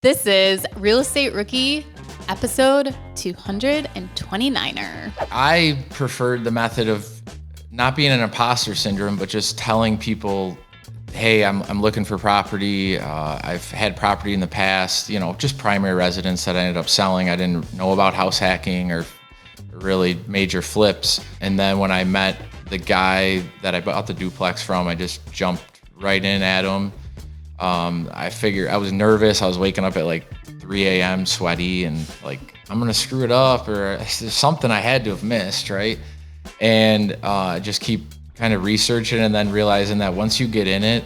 This is Real Estate Rookie episode 229er. I preferred the method of not being an imposter syndrome, but just telling people, hey, I'm looking for property. I've had property in the past, just primary residence that I ended up selling. I didn't know about house hacking or really major flips. And then when I met the guy that I bought the duplex from, I just jumped right in at him. I figured I was nervous. I was waking up at like 3 a.m. sweaty and like, I'm going to screw it up, or there's something I had to have missed, right? And just keep kind of researching, and then realizing that once you get in it,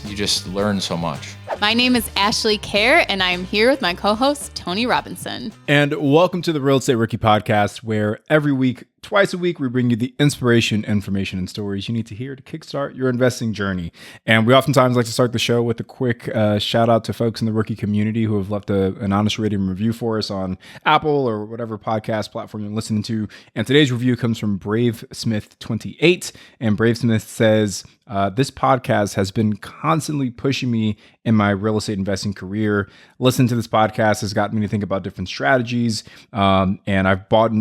you just learn so much. My name is Ashley Kerr, and I'm here with my co-host, Tony Robinson. And welcome to the Real Estate Rookie Podcast, where every week, twice a week, we bring you the inspiration, information, and stories you need to hear to kickstart your investing journey. And we oftentimes like to start the show with a quick shout out to folks in the rookie community who have left an honest rating and review for us on Apple or whatever podcast platform you're listening to. And today's review comes from Brave Smith 28. And Brave Smith says, this podcast has been constantly pushing me in my real estate investing career. Listening to this podcast has gotten me to think about different strategies. And I've bought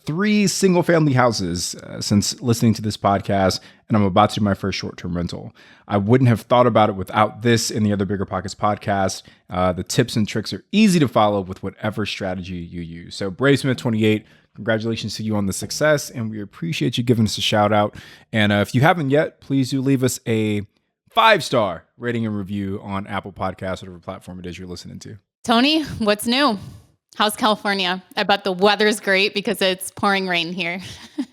3 single family houses since listening to this podcast, and I'm about to do my first short-term rental. I wouldn't have thought about it without this and the other Bigger Pockets podcast. The tips and tricks are easy to follow with whatever strategy you use. So Brave Smith 28, congratulations to you on the success, and we appreciate you giving us a shout out. And if you haven't yet, please do leave us a 5-star rating and review on Apple Podcasts, whatever platform it is you're listening to. Tony, what's new? How's California? I bet the weather's great because it's pouring rain here.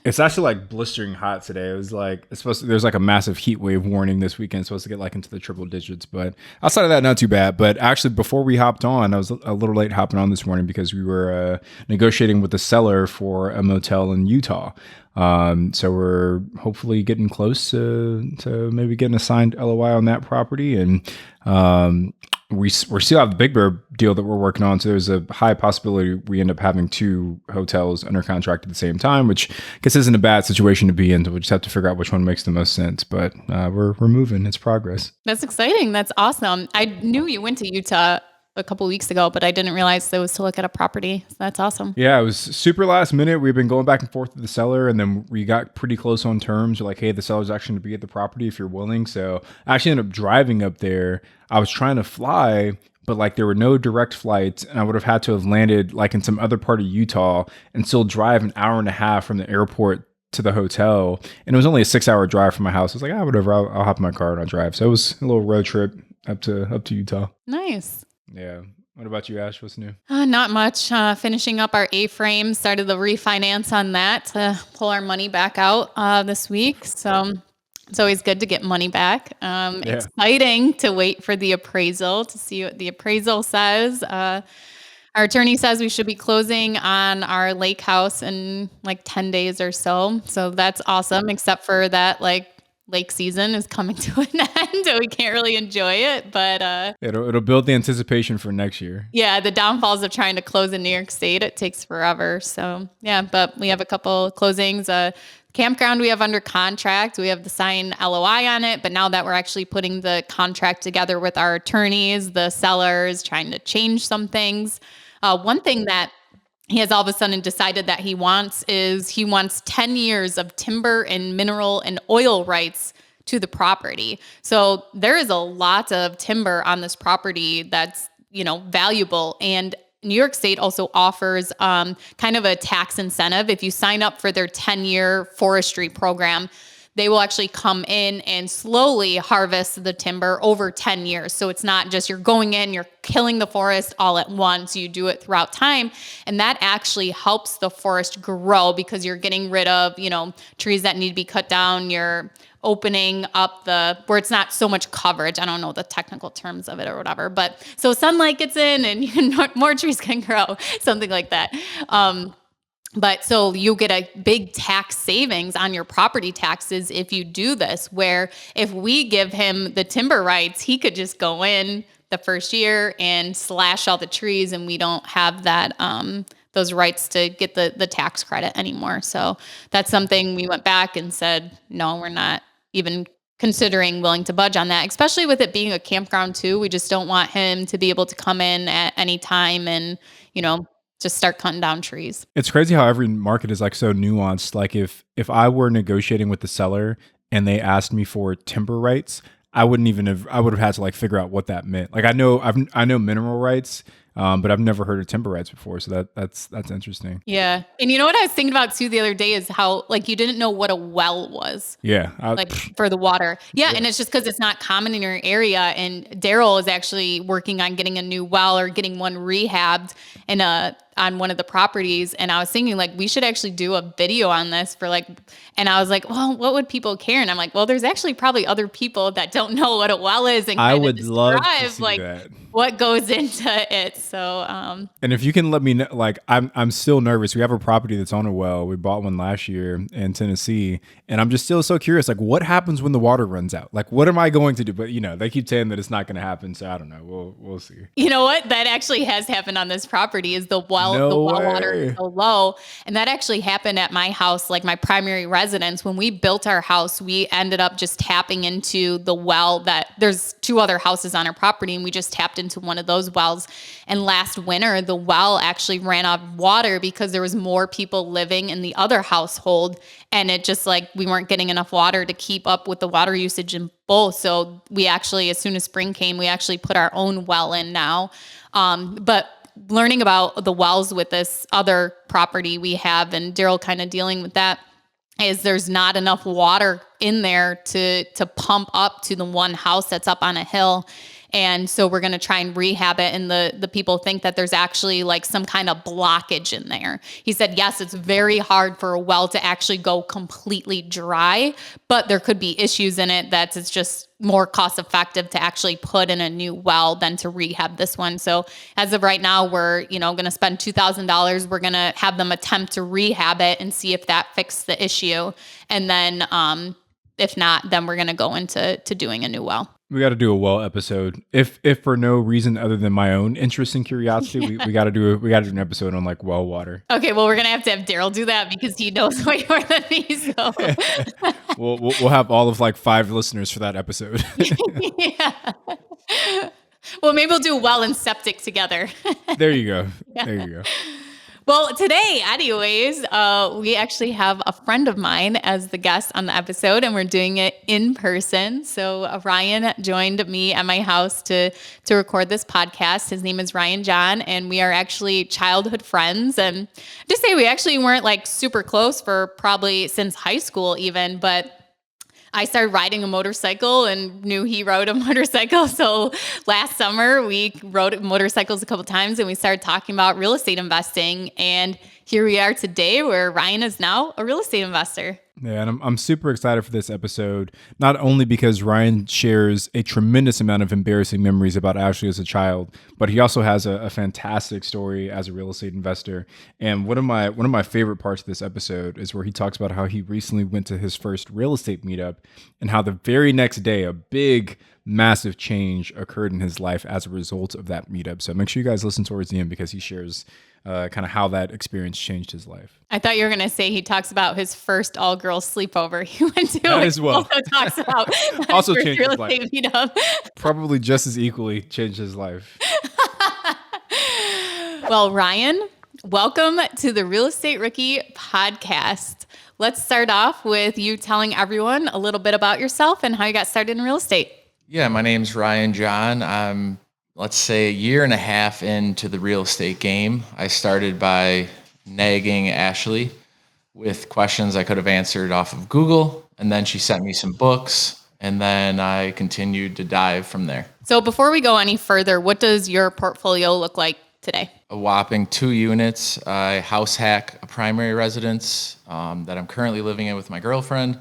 It's actually like blistering hot today. It was like, there's like a massive heat wave warning this weekend. It's supposed to get like into the triple digits, but outside of that, not too bad. But actually, before we hopped on, I was a little late hopping on this morning because we were negotiating with the seller for a motel in Utah. So we're hopefully getting close to maybe getting a signed LOI on that property. And we still have the Big Bear deal that we're working on. So there's a high possibility we end up having 2 hotels under contract at the same time, which I guess isn't a bad situation to be in. We'll just have to figure out which one makes the most sense. But we're moving. It's progress. That's exciting. That's awesome. I knew you went to Utah a couple weeks ago, but I didn't realize there was to look at a property. So that's awesome. Yeah, it was super last minute. We've been going back and forth with the seller, and then we got pretty close on terms. We're like, hey, the seller's actually going to be at the property if you're willing. So I actually ended up driving up there. I was trying to fly, but like there were no direct flights, and I would have had to have landed like in some other part of Utah and still drive an hour and a half from the airport to the hotel. And it was only a 6-hour drive from my house. I was like, whatever, I'll hop in my car and I'll drive. So it was a little road trip up to Utah. Nice. Yeah. What about you, Ash? What's new? Not much. Finishing up our A-frame, started the refinance on that to pull our money back out this week. So it's always good to get money back. Exciting to wait for the appraisal to see what the appraisal says. Our attorney says we should be closing on our lake house in like 10 days or so. So that's awesome, except for that lake season is coming to an end, so we can't really enjoy it. But it'll build the anticipation for next year. Yeah, the downfalls of trying to close in New York State, it takes forever. So yeah, but we have a couple closings. Campground we have under contract. We have the signed LOI on it, but now that we're actually putting the contract together with our attorneys, the sellers, trying to change some things. One thing that he has all of a sudden decided that he wants 10 years of timber and mineral and oil rights to the property. So there is a lot of timber on this property that's, valuable. And New York State also offers kind of a tax incentive. If you sign up for their 10-year forestry program, they will actually come in and slowly harvest the timber over 10 years. So it's not just you're going in, you're killing the forest all at once. You do it throughout time. And that actually helps the forest grow because you're getting rid of, trees that need to be cut down. You're opening up where it's not so much coverage. I don't know the technical terms of it or whatever, but so sunlight gets in and more trees can grow, something like that. But so you get a big tax savings on your property taxes if you do this, where if we give him the timber rights, he could just go in the first year and slash all the trees, and we don't have that those rights to get the tax credit anymore. So that's something we went back and said, no, we're not even considering willing to budge on that, especially with it being a campground too. We just don't want him to be able to come in at any time and, just start cutting down trees. It's crazy how every market is like so nuanced. Like if I were negotiating with the seller and they asked me for timber rights, I would have had to like figure out what that meant. Like I know mineral rights, but I've never heard of timber rights before. So that's interesting. Yeah. And you know what I was thinking about too the other day is how like you didn't know what a well was. Yeah. Like for the water. Yeah. And it's just because it's not common in your area. And Daryl is actually working on getting a new well or getting one rehabbed on one of the properties. And I was thinking like, we should actually do a video on this and I was like, well, what would people care? And I'm like, well, there's actually probably other people that don't know what a well is and I would love to see like that. What goes into it. So, and if you can let me know, like I'm still nervous. We have a property that's on a well. We bought one last year in Tennessee, and I'm just still so curious. Like, what happens when the water runs out? Like, what am I going to do? But they keep saying that it's not going to happen. So I don't know. We'll see. You know what? That actually has happened on this property. Is the well water is so low, and that actually happened at my house, like my primary residence. When we built our house, we ended up just tapping into the well that there's 2 other houses on our property, and we just tapped into one of those wells. And last winter, the well actually ran out of water because there was more people living in the other household. And it just like, we weren't getting enough water to keep up with the water usage in both. So we actually, as soon as spring came, we actually put our own well in now. But learning about the wells with this other property we have, and Daryl kind of dealing with that, is there's not enough water in there to pump up to the one house that's up on a hill. And so we're going to try and rehab it. And the people think that there's actually like some kind of blockage in there. He said, yes, it's very hard for a well to actually go completely dry, but there could be issues in it that it's just more cost effective to actually put in a new well than to rehab this one. So as of right now, we're, going to spend $2,000. We're going to have them attempt to rehab it and see if that fixed the issue. And then, if not, then we're going to go into doing a new well. We got to do a well episode. If for no reason other than my own interest and curiosity, we got to do an episode on like well water. Okay, well, we're gonna have Daryl do that because he knows way more than me. So we'll have all of like 5 listeners for that episode. Yeah. Well, maybe we'll do well and septic together. There you go. There you go. Well, today, anyways, we actually have a friend of mine as the guest on the episode, and we're doing it in person. So Ryan joined me at my house to record this podcast. His name is Ryan John, and we are actually childhood friends. And just say we actually weren't like super close for probably since high school even, but I started riding a motorcycle and knew he rode a motorcycle. So last summer we rode motorcycles a couple times and we started talking about real estate investing. And here we are today where Ryan is now a real estate investor. Yeah, and I'm super excited for this episode, not only because Ryan shares a tremendous amount of embarrassing memories about Ashley as a child, but he also has a fantastic story as a real estate investor. And one of my favorite parts of this episode is where he talks about how he recently went to his first real estate meetup and how the very next day a big, massive change occurred in his life as a result of that meetup. So make sure you guys listen towards the end because he shares kind of how that experience changed his life. I thought you were going to say he talks about his first all-girls sleepover he went to. That as well. Also talks about also changed real his life. estate meetup. Probably just as equally changed his life. Well, Ryan, welcome to the Real Estate Rookie podcast. Let's start off with you telling everyone a little bit about yourself and how you got started in real estate. Yeah, my name's Ryan John. I'm, let's say, a year and a half into the real estate game. I started by nagging Ashley with questions I could have answered off of Google, and then she sent me some books, and then I continued to dive from there. So before we go any further, what does your portfolio look like today? A whopping 2 units. I house hack a primary residence that I'm currently living in with my girlfriend.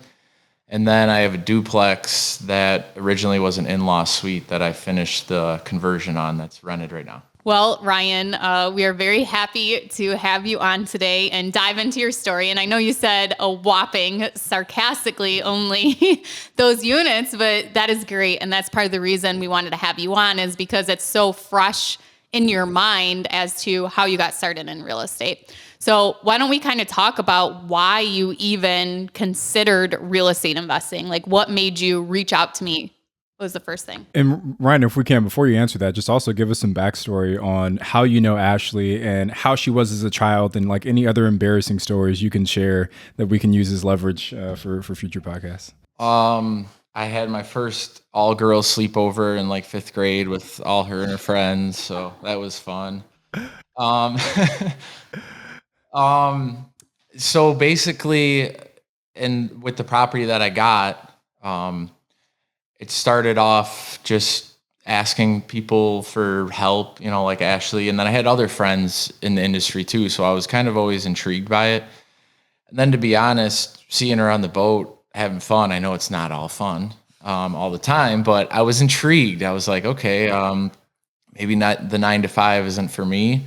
And then I have a duplex that originally was an in-law suite that I finished the conversion on that's rented right now. Well, Ryan, we are very happy to have you on today and dive into your story. And I know you said a whopping, sarcastically, only those units, but that is great. And that's part of the reason we wanted to have you on is because it's so fresh in your mind as to how you got started in real estate. So why don't we kind of talk about why you even considered real estate investing? Like what made you reach out to me was the first thing. And Ryan, if we can, before you answer that, just also give us some backstory on how you know Ashley and how she was as a child, and like any other embarrassing stories you can share that we can use as leverage for future podcasts. I had my first all girls sleepover in like 5th grade with all her and her friends, so that was fun. Um, so basically, and with the property that I got, it started off just asking people for help, like Ashley. And then I had other friends in the industry too. So I was kind of always intrigued by it. And then to be honest, seeing her on the boat, having fun, I know it's not all fun all the time, but I was intrigued. I was like, okay, maybe not the 9 to 5 isn't for me.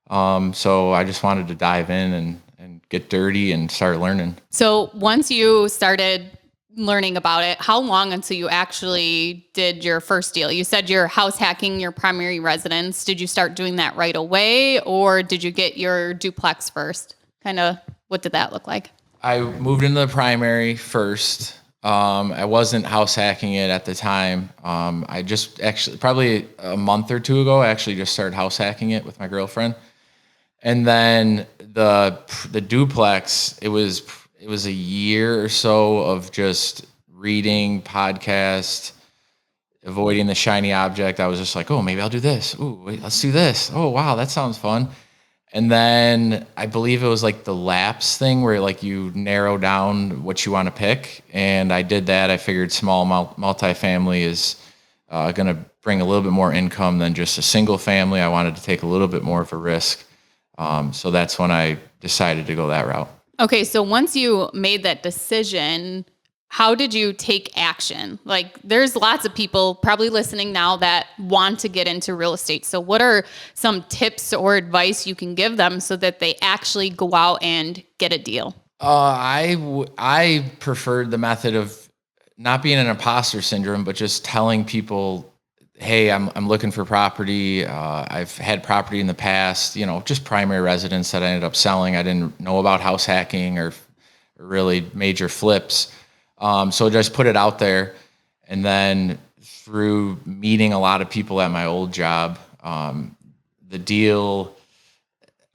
So I just wanted to dive in and get dirty and start learning. So once you started learning about it, how long until you actually did your first deal? You said you're house hacking your primary residence. Did you start doing that right away, or did you get your duplex first? Kind of what did that look like? I moved into the primary first. I wasn't house hacking it at the time. I just actually probably a month or two ago, I actually just started house hacking it with my girlfriend. And then the duplex, it was a year or so of just reading podcasts, avoiding the shiny object. I was just like, oh, maybe I'll do this. Ooh, wait, let's do this. Oh, wow, that sounds fun. And then I believe it was like the lapse thing where like you narrow down what you want to pick. And I did that. I figured small multifamily is going to bring a little bit more income than just a single family. I wanted to take a little bit more of a risk. So that's when I decided to go that route. Okay, so once you made that decision, how did you take action? Like there's lots of people probably listening now that want to get into real estate. So what are some tips or advice you can give them so that they actually go out and get a deal? I preferred the method of not being an imposter syndrome, but just telling people, hey, I'm looking for property. I've had property in the past, just primary residence that I ended up selling. I didn't know about house hacking or really major flips. So just put it out there. And then through meeting a lot of people at my old job, the deal,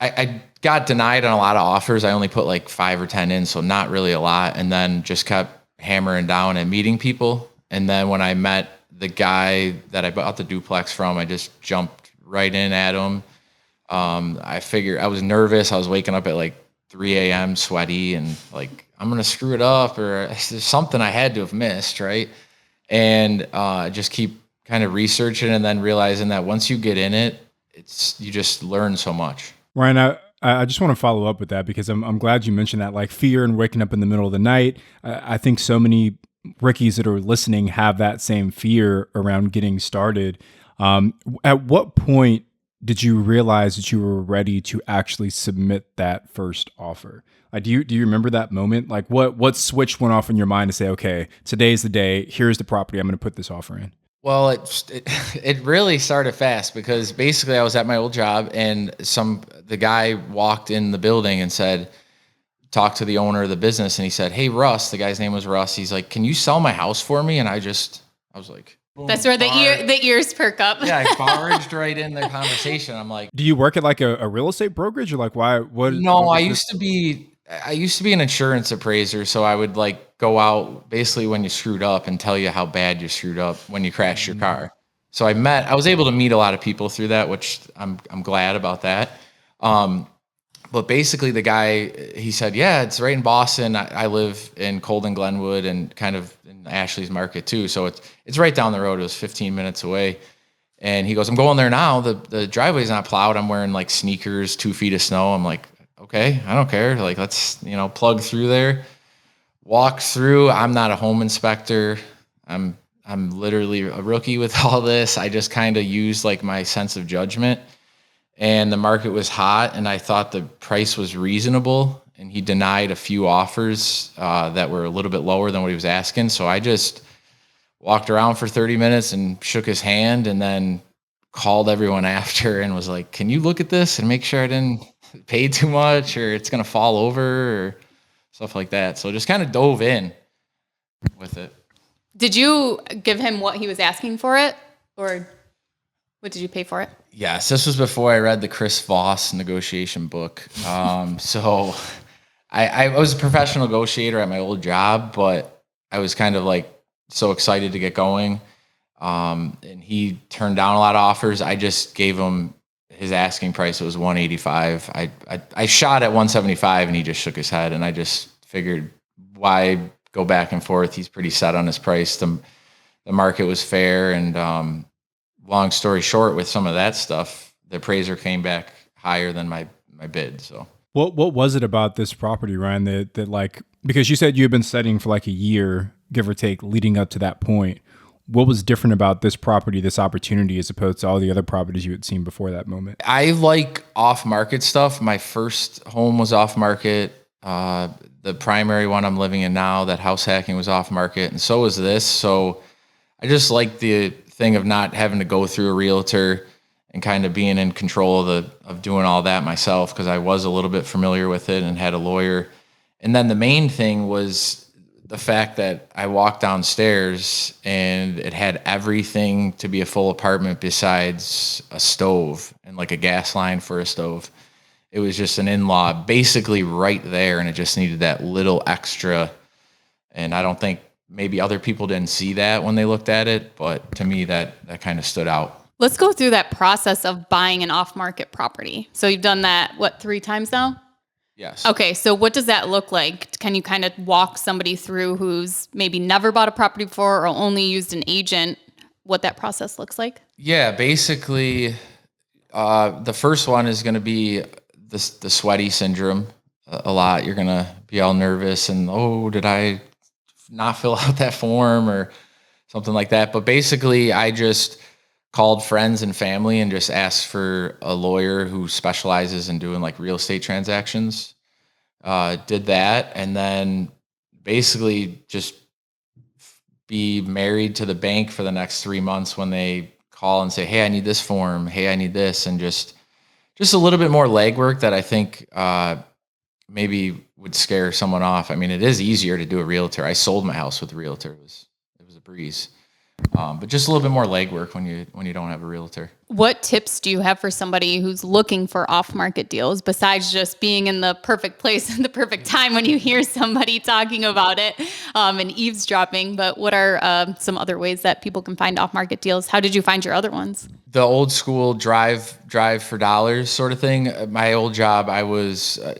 I got denied on a lot of offers. I only put like 5 or 10 in, so not really a lot. And then just kept hammering down and meeting people. And then when I met the guy that I bought the duplex from, I just jumped right in at him. I figured I was nervous. I was waking up at like 3 a.m. sweaty and like, I'm going to screw it up, or there's something I had to have missed. Right. And just keep kind of researching and then realizing that once you get in it, you just learn so much. Ryan, I just want to follow up with that because I'm glad you mentioned that, like fear and waking up in the middle of the night. I think so many rookies that are listening have that same fear around getting started. At what point did you realize that you were ready to actually submit that first offer? Do you remember that moment? Like what switch went off in your mind to say, okay, today's the day, here's the property, I'm going to put this offer in? Well, it really started fast because basically I was at my old job and the guy walked in the building and said, talked to the owner of the business, and he said, hey, Russ, the guy's name was Russ. He's like, can you sell my house for me? And I was like, boom, that's where the ears perk up. Yeah, I barged right in the conversation. I'm like, do you work at like a real estate brokerage or like why? No, I used to be an insurance appraiser. So I would like go out basically when you screwed up and tell you how bad you screwed up when you crashed your car. So I was able to meet a lot of people through that, which I'm glad about that. But basically the guy, he said, yeah, it's right in Boston. I live in Colden Glenwood and kind of in Ashley's market too. So it's right down the road. It was 15 minutes away. And he goes, I'm going there now. The driveway's not plowed. I'm wearing like sneakers, 2 feet of snow. I'm like, okay, I don't care. Like, let's, plug through there, walk through. I'm not a home inspector. I'm literally a rookie with all this. I just kind of used like my sense of judgment. And the market was hot, and I thought the price was reasonable, and he denied a few offers that were a little bit lower than what he was asking. So I just walked around for 30 minutes and shook his hand and then called everyone after and was like, can you look at this and make sure I didn't pay too much or it's going to fall over or stuff like that. So just kind of dove in with it. Did you give him what he was asking for it, or what did you pay for it? Yes, this was before I read the Chris Voss negotiation book. So I was a professional negotiator at my old job, but I was kind of like so excited to get going. And he turned down a lot of offers. I just gave him his asking price. It was 185. I shot at 175 and he just shook his head, and I just figured, why go back and forth? He's pretty set on his price. The market was fair, and long story short, with some of that stuff, the appraiser came back higher than my bid. So what was it about this property, Ryan, that like, because you said you had been studying for like a year, give or take, leading up to that point. What was different about this property, this opportunity, as opposed to all the other properties you had seen before that moment? I like off-market stuff. My first home was off-market. The primary one I'm living in now, that house hacking, was off-market, and so was this. So I just like the thing of not having to go through a realtor and kind of being in control of doing all that myself, because I was a little bit familiar with it and had a lawyer. And then the main thing was the fact that I walked downstairs and it had everything to be a full apartment besides a stove and like a gas line for a stove. It was just an in-law basically right there, and it just needed that little extra. And I don't think maybe other people didn't see that when they looked at it, but to me that kind of stood out. Let's go through that process of buying an off-market property. So you've done that, 3 times now? Yes. Okay, so what does that look like? Can you kind of walk somebody through who's maybe never bought a property before or only used an agent, what that process looks like? Yeah, basically, the first one is going to be the sweaty syndrome. A lot. You're going to be all nervous and, oh, did I not fill out that form or something like that? But basically, I just called friends and family and just asked for a lawyer who specializes in doing like real estate transactions. Did that, and then basically just be married to the bank for the next 3 months when they call and say, hey, I need this form. Hey, I need this. And just a little bit more legwork that I think maybe would scare someone off. I mean, it is easier to do a realtor. I sold my house with a realtor. It was a breeze. But just a little bit more legwork when you don't have a realtor. What tips do you have for somebody who's looking for off-market deals, besides just being in the perfect place at the perfect time when you hear somebody talking about it and eavesdropping? But what are some other ways that people can find off-market deals? How did you find your other ones? The old school drive for dollars sort of thing. My old job, I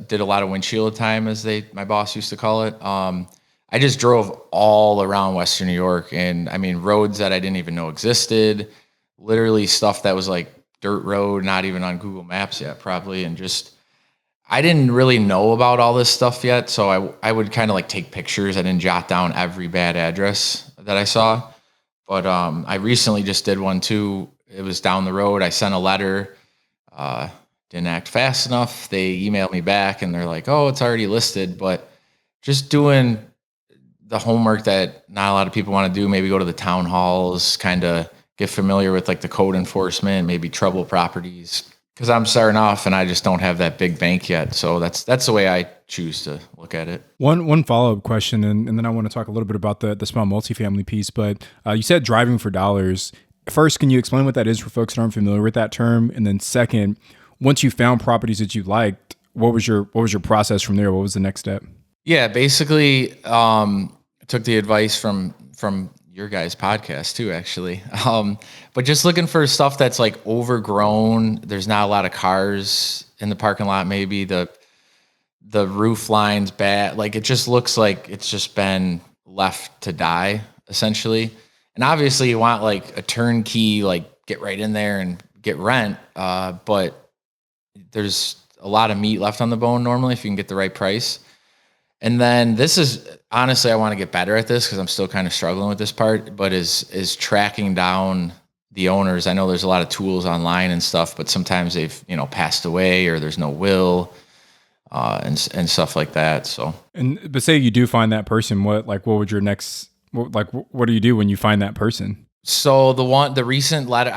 did a lot of windshield time, as my boss used to call it. I just drove all around Western New York, and I mean, roads that I didn't even know existed, literally stuff that was like dirt road, not even on Google Maps yet, probably. And just, I didn't really know about all this stuff yet. So I would kind of like take pictures. I didn't jot down every bad address that I saw, but I recently just did one too. It was down the road. I sent a letter, didn't act fast enough. They emailed me back and they're like, oh, it's already listed. But just doing the homework that not a lot of people want to do, maybe go to the town halls, kind of get familiar with like the code enforcement, maybe trouble properties, because I'm starting off and I just don't have that big bank yet. So that's the way I choose to look at it. One follow-up question, and then I want to talk a little bit about the small multifamily piece, but you said driving for dollars. First, can you explain what that is for folks that aren't familiar with that term? And then second, once you found properties that you liked, what was your process from there? What was the next step? Yeah, basically, took the advice from your guys' podcast too, actually. But just looking for stuff that's like overgrown. There's not a lot of cars in the parking lot. Maybe the roof line's bad. Like it just looks like it's just been left to die, essentially. And obviously, you want like a turnkey, like get right in there and get rent. But there's a lot of meat left on the bone normally if you can get the right price. And then this is, honestly, I want to get better at this because I'm still kind of struggling with this part, but is tracking down the owners. I know there's a lot of tools online and stuff, but sometimes they've, passed away or there's no will, and stuff like that. So, but say you do find that person, what would your next, what do you do when you find that person? So the recent letter,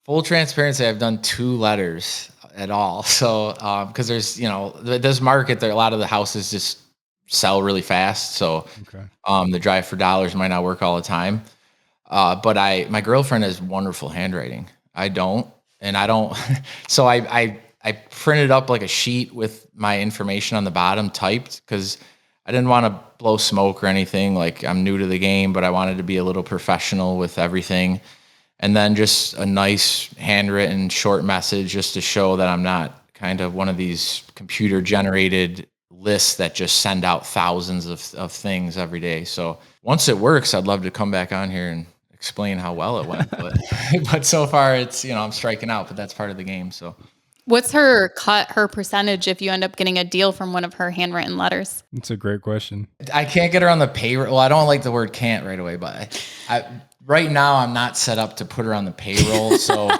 Full transparency, I've done 2 letters at all. So, because there's, this market, there a lot of the houses just sell really fast. So, Okay. the drive for dollars might not work all the time. But my girlfriend has wonderful handwriting. I don't, and I don't. So I printed up like a sheet with my information on the bottom typed because I didn't want to blow smoke or anything. Like, I'm new to the game, but I wanted to be a little professional with everything. And then just a nice handwritten short message just to show that I'm not kind of one of these computer generated lists that just send out thousands of things every day. So once it works, I'd love to come back on here and explain how well it went. But so far it's, I'm striking out, but that's part of the game. So What's her percentage if you end up getting a deal from one of her handwritten letters? That's a great question. I can't get her on the payroll. Well, I don't like the word can't right away, but right now I'm not set up to put her on the payroll. So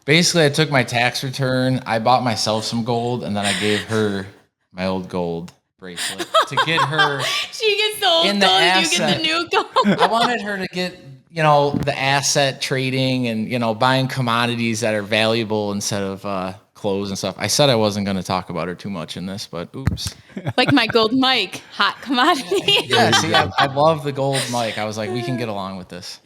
basically I took my tax return, I bought myself some gold, and then I gave her my old gold bracelet to get her. She gets the old in the gold, you get asset. the new gold. I wanted her to get, the asset trading and, buying commodities that are valuable instead of clothes and stuff. I said I wasn't going to talk about her too much in this, but oops. Like my gold mic, hot commodity. Yeah, see, I love the gold mic. I was like, we can get along with this.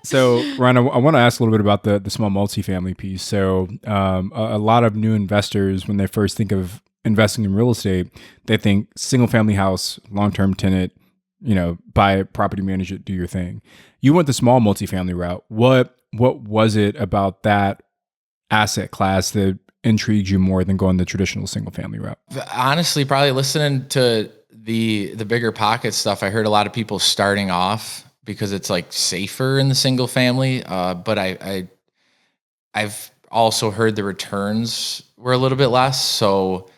So, Ryan, I want to ask a little bit about the small multifamily piece. So, a lot of new investors, when they first think of investing in real estate, they think single family house, long-term tenant, buy a property, manage it, do your thing. You went the small multifamily route. What was it about that asset class that intrigued you more than going the traditional single family route? Honestly, probably listening to the bigger pocket stuff, I heard a lot of people starting off because it's like safer in the single family. But I've also heard the returns were a little bit less. So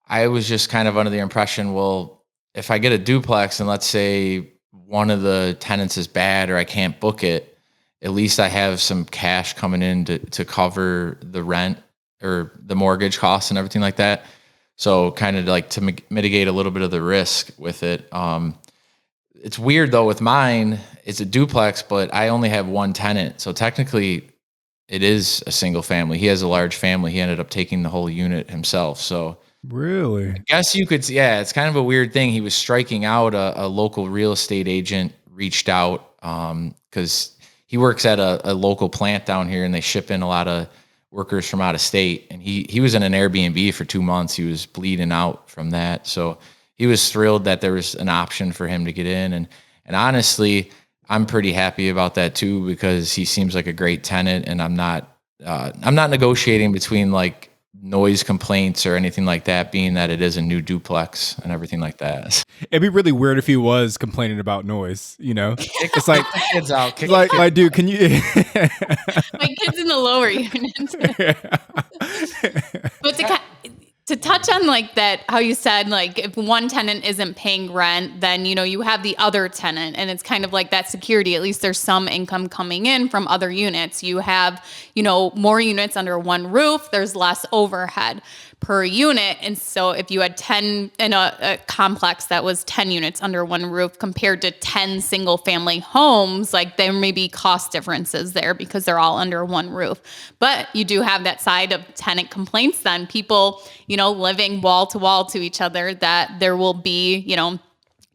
I was just kind of under the impression, well, if I get a duplex and let's say one of the tenants is bad or I can't book it, at least I have some cash coming in to cover the rent or the mortgage costs and everything like that. So kind of like to mitigate a little bit of the risk with it. It's weird though with mine, it's a duplex, but I only have one tenant. So technically it is a single family. He has a large family. He ended up taking the whole unit himself. So Really? I guess you could, yeah, it's kind of a weird thing. He was striking out a local real estate agent reached out because he works at a local plant down here and they ship in a lot of workers from out of state. And he was in an Airbnb for 2 months. He was bleeding out from that. So he was thrilled that there was an option for him to get in. And honestly, I'm pretty happy about that too, because he seems like a great tenant and I'm not negotiating between like noise complaints or anything like that, being that it is a new duplex and everything like that. It'd be really weird if he was complaining about noise, It's like, Kick the kids out. like, dude, can you? My kids in the lower unit. But to touch on like that, how you said, like if one tenant isn't paying rent, then, you have the other tenant and it's kind of like that security. At least there's some income coming in from other units. You have, more units under one roof. There's less overhead per unit. And so if you had 10 in a complex that was 10 units under one roof compared to 10 single family homes, like there may be cost differences there because they're all under one roof. But you do have that side of tenant complaints then, people, living wall to wall to each other, that there will be,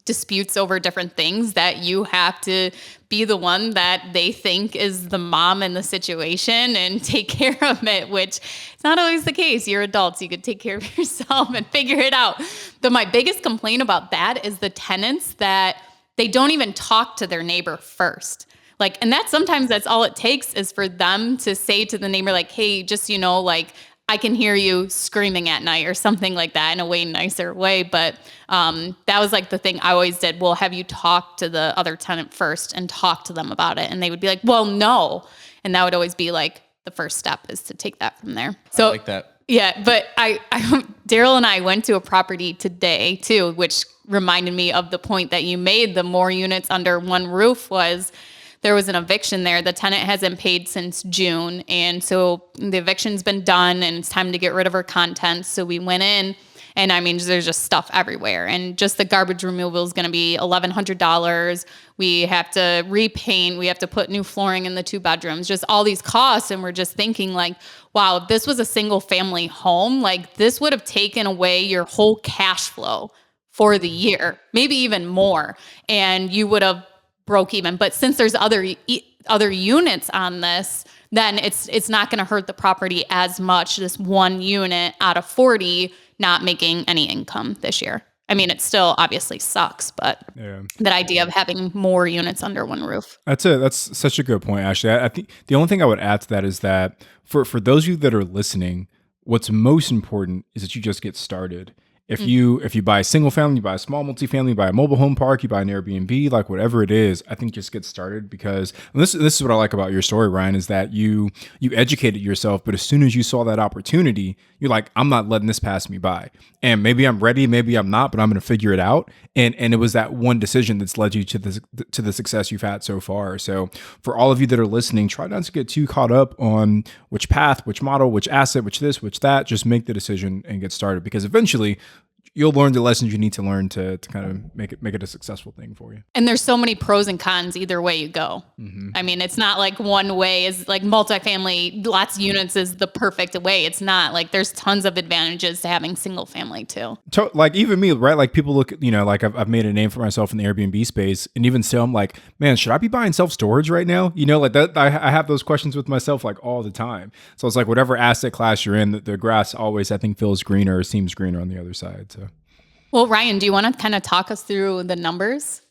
disputes over different things that you have to be the one that they think is the mom in the situation and take care of it, which is not always the case. You're adults. You could take care of yourself and figure it out. But my biggest complaint about that is the tenants that they don't even talk to their neighbor first. And sometimes that's all it takes is for them to say to the neighbor, like, hey, just, I can hear you screaming at night or something like that in a way nicer way. But that was like the thing I always did. Well, have you talked to the other tenant first and talk to them about it? And they would be like, well, no. And that would always be like the first step is to take that from there. So I like that. Yeah. But Daryl and I went to a property today too, which reminded me of the point that you made. The more units under one roof was, there was an eviction there. The tenant hasn't paid since June. And so the eviction's been done and it's time to get rid of her contents. So we went in And I mean, there's just stuff everywhere. And just the garbage removal is going to be $1,100. We have to repaint. We have to put new flooring in the 2 bedrooms, just all these costs. And we're just thinking like, wow, if this was a single family home, like this would have taken away your whole cash flow for the year, maybe even more. And you would have broke even. But since there's other units on this, then it's not going to hurt the property as much. This one unit out of 40 not making any income this year. I mean, it still obviously sucks, but that idea of having more units under one roof. That's it. That's such a good point, Ashley. I think the only thing I would add to that is that for those of you that are listening, what's most important is that you just get started. If you buy a single family, you buy a small multifamily, you buy a mobile home park, you buy an Airbnb, like whatever it is, I think just get started because this is what I like about your story, Ryan, is that you educated yourself, but as soon as you saw that opportunity, you're like, I'm not letting this pass me by. And maybe I'm ready, maybe I'm not, but I'm going to figure it out. And it was that one decision that's led you to the success you've had so far. So for all of you that are listening, try not to get too caught up on which path, which model, which asset, which this, which that. Just make the decision and get started because eventually you'll learn the lessons you need to learn to kind of make it a successful thing for you. And there's so many pros and cons either way you go. I mean, it's not like one way is like multifamily, lots of units is the perfect way. It's not like there's tons of advantages to having single family too. Like even me, right? Like people look, like I've made a name for myself in the Airbnb space, and even still, I'm like, man, should I be buying self-storage right now? Like that. I have those questions with myself like all the time. So it's like whatever asset class you're in, the grass always I think feels greener or seems greener on the other side. So. Well, Ryan, do you want to kind of talk us through the numbers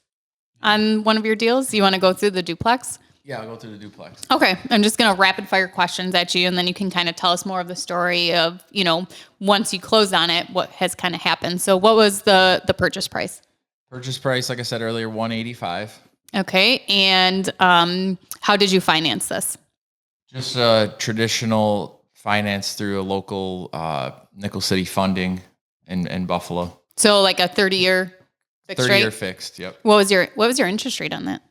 on one of your deals? Do you want to go through the duplex? Yeah, I'll go through the duplex. Okay. I'm just going to rapid fire questions at you, and then you can kind of tell us more of the story of, once you closed on it, what has kind of happened. So what was the purchase price? Purchase price, like I said earlier, $185. Okay. And how did you finance this? Just a traditional finance through a local Nickel City funding in Buffalo. So like a 30-year fixed rate? 30-year fixed, yep. What was your interest rate on that?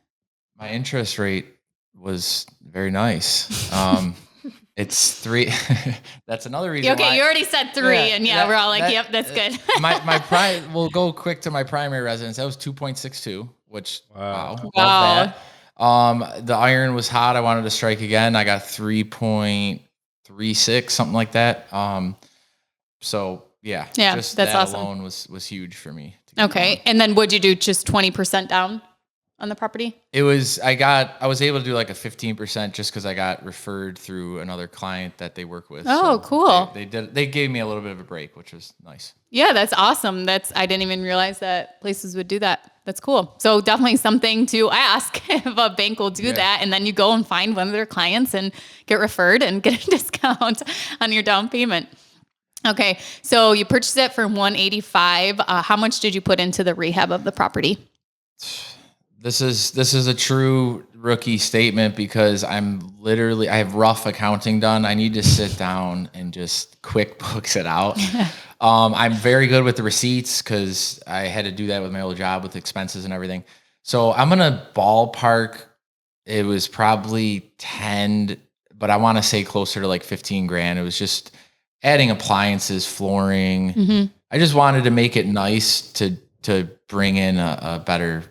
My interest rate was very nice. It's 3. That's another reason okay, why. You already said 3, and we're all like, yep, that's good. We'll go quick to my primary residence. That was 2.62, which wow. Wow. That. The iron was hot. I wanted to strike again. I got 3.36, something like that. So just that's that awesome. alone was huge for me. Okay. And then would you do just 20% down on the property? I was able to do like a 15% just because I got referred through another client that they work with. Oh, so cool. They gave me a little bit of a break, which was nice. Yeah, that's awesome. I didn't even realize that places would do that. That's cool. So definitely something to ask if a bank will do that. And then you go and find one of their clients and get referred and get a discount on your down payment. Okay, so you purchased it for $185. How much did you put into the rehab of the property? This is a true rookie statement because I have rough accounting done. I need to sit down and just QuickBooks it out. I'm very good with the receipts because I had to do that with my old job with expenses and everything. So I'm gonna ballpark. It was probably 10, but I want to say closer to like 15 grand. It was just adding appliances, flooring. Mm-hmm. I just wanted to make it nice to bring in a better,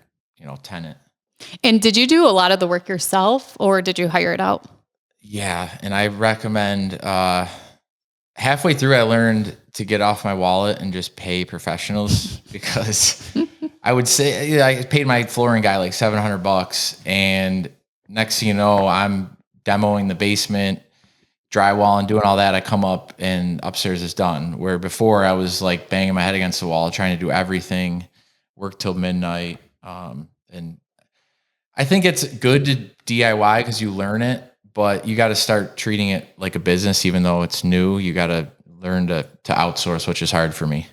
tenant. And did you do a lot of the work yourself or did you hire it out? Yeah. And I recommend, halfway through I learned to get off my wallet and just pay professionals because I would say I paid my flooring guy like $700 and next thing you know, I'm demoing the basement, drywall and doing all that. I come up and upstairs is done. Where before I was like banging my head against the wall, trying to do everything, work till midnight. And I think it's good to DIY because you learn it, but you got to start treating it like a business, even though it's new. You got to learn to outsource, which is hard for me.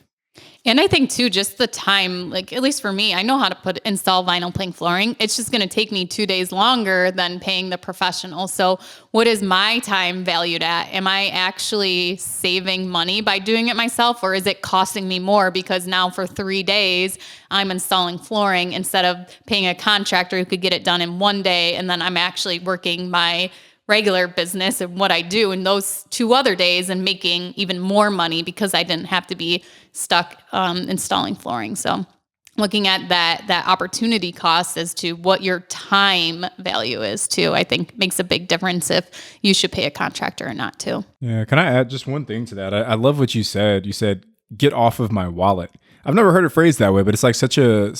And I think too, just the time, like at least for me, I know how to install vinyl plank flooring. It's just going to take me 2 days longer than paying the professional. So what is my time valued at? Am I actually saving money by doing it myself, or is it costing me more because now for 3 days I'm installing flooring instead of paying a contractor who could get it done in 1 day, and then I'm actually working my regular business and what I do in those 2 other days and making even more money because I didn't have to be stuck installing flooring. So looking at that opportunity cost as to what your time value is too, I think makes a big difference if you should pay a contractor or not too. Yeah. Can I add just one thing to that? I love what you said. You said, get off of my wallet. I've never heard it phrased that way, but it's like such a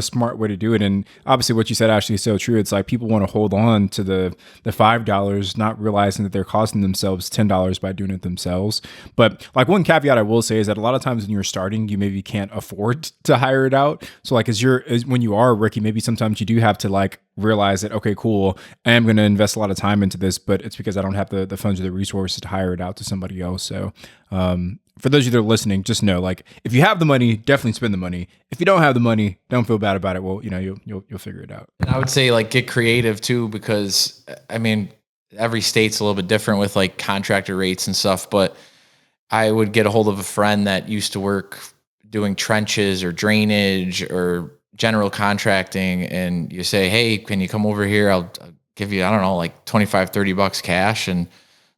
smart way to do it. And obviously what you said, Ashley, is so true. It's like people want to hold on to the $5, not realizing that they're costing themselves $10 by doing it themselves. But like one caveat I will say is that a lot of times when you're starting, you maybe can't afford to hire it out. So like when you are a rookie, maybe sometimes you do have to like realize that, okay, cool, I am going to invest a lot of time into this, but it's because I don't have the funds or the resources to hire it out to somebody else. So for those of you that are listening, just know, like, if you have the money, definitely spend the money. If you don't have the money, don't feel bad about it. Well, you'll figure it out. And I would say like get creative too, because I mean, every state's a little bit different with like contractor rates and stuff, but I would get a hold of a friend that used to work doing trenches or drainage or general contracting. And you say, hey, can you come over here? I'll give you, I don't know, like $25-$30 cash. And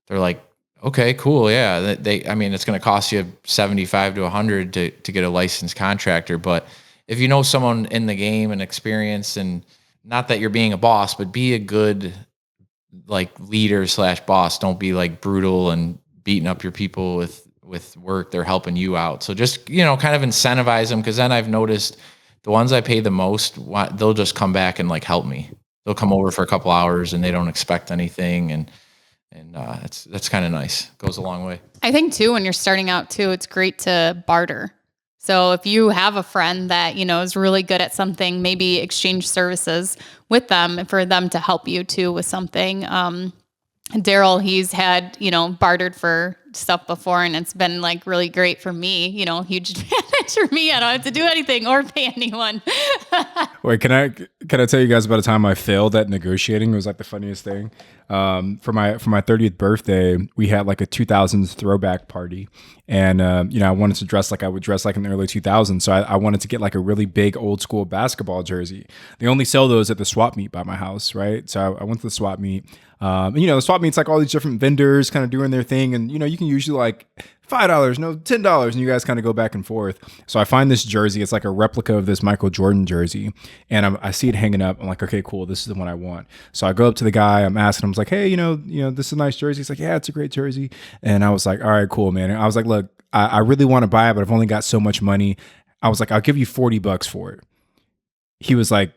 they're like, okay, cool. Yeah. I mean, it's going to cost you 75 to 100 to get a licensed contractor. But if you know someone in the game and experience, and not that you're being a boss, but be a good like leader / boss. Don't be like brutal and beating up your people with work. They're helping you out. So just, kind of incentivize them. Cause then I've noticed the ones I pay the most, they'll just come back and like help me. They'll come over for a couple hours and they don't expect anything. And that's kind of nice. Goes a long way. I think too, when you're starting out too, it's great to barter. So if you have a friend that, is really good at something, maybe exchange services with them for them to help you too with something. Daryl, he's had, bartered for stuff before, and it's been like really great for me, huge advantage for me. I don't have to do anything or pay anyone. Wait, can I tell you guys about a time I failed at negotiating? It was like the funniest thing. For my 30th birthday, we had like a 2000s throwback party, and I wanted to dress like I would dress like in the early 2000s. So I wanted to get like a really big old school basketball jersey. They only sell those at the swap meet by my house, right? So I went to the swap meet. And the swap meet's like all these different vendors kind of doing their thing, and you can usually like $5, no, $10, and you guys kind of go back and forth. So I find this jersey. It's like a replica of this Michael Jordan jersey, and I see it hanging up. I'm like, okay, cool, this is the one I want. So I go up to the guy. I'm asking him, like, hey, this is a nice jersey. He's like, yeah, it's a great jersey. And I was like, all right, cool, man. And I was like, look, I really want to buy it, but I've only got so much money. I was like, I'll give you $40 for it. He was like,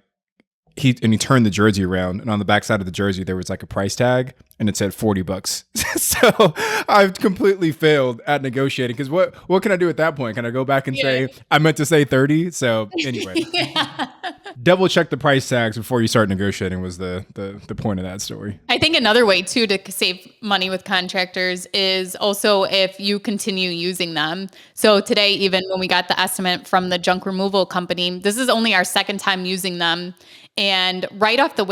he turned the jersey around, and on the back side of the jersey there was like a price tag, and it said $40. So I've completely failed at negotiating, because what can I do at that point? Can I go back and say I meant to say 30? So anyway, double check the price tags before you start negotiating was the point of that story. I think another way too to save money with contractors is also if you continue using them. So today, even when we got the estimate from the junk removal company, this is only our second time using them. And right off the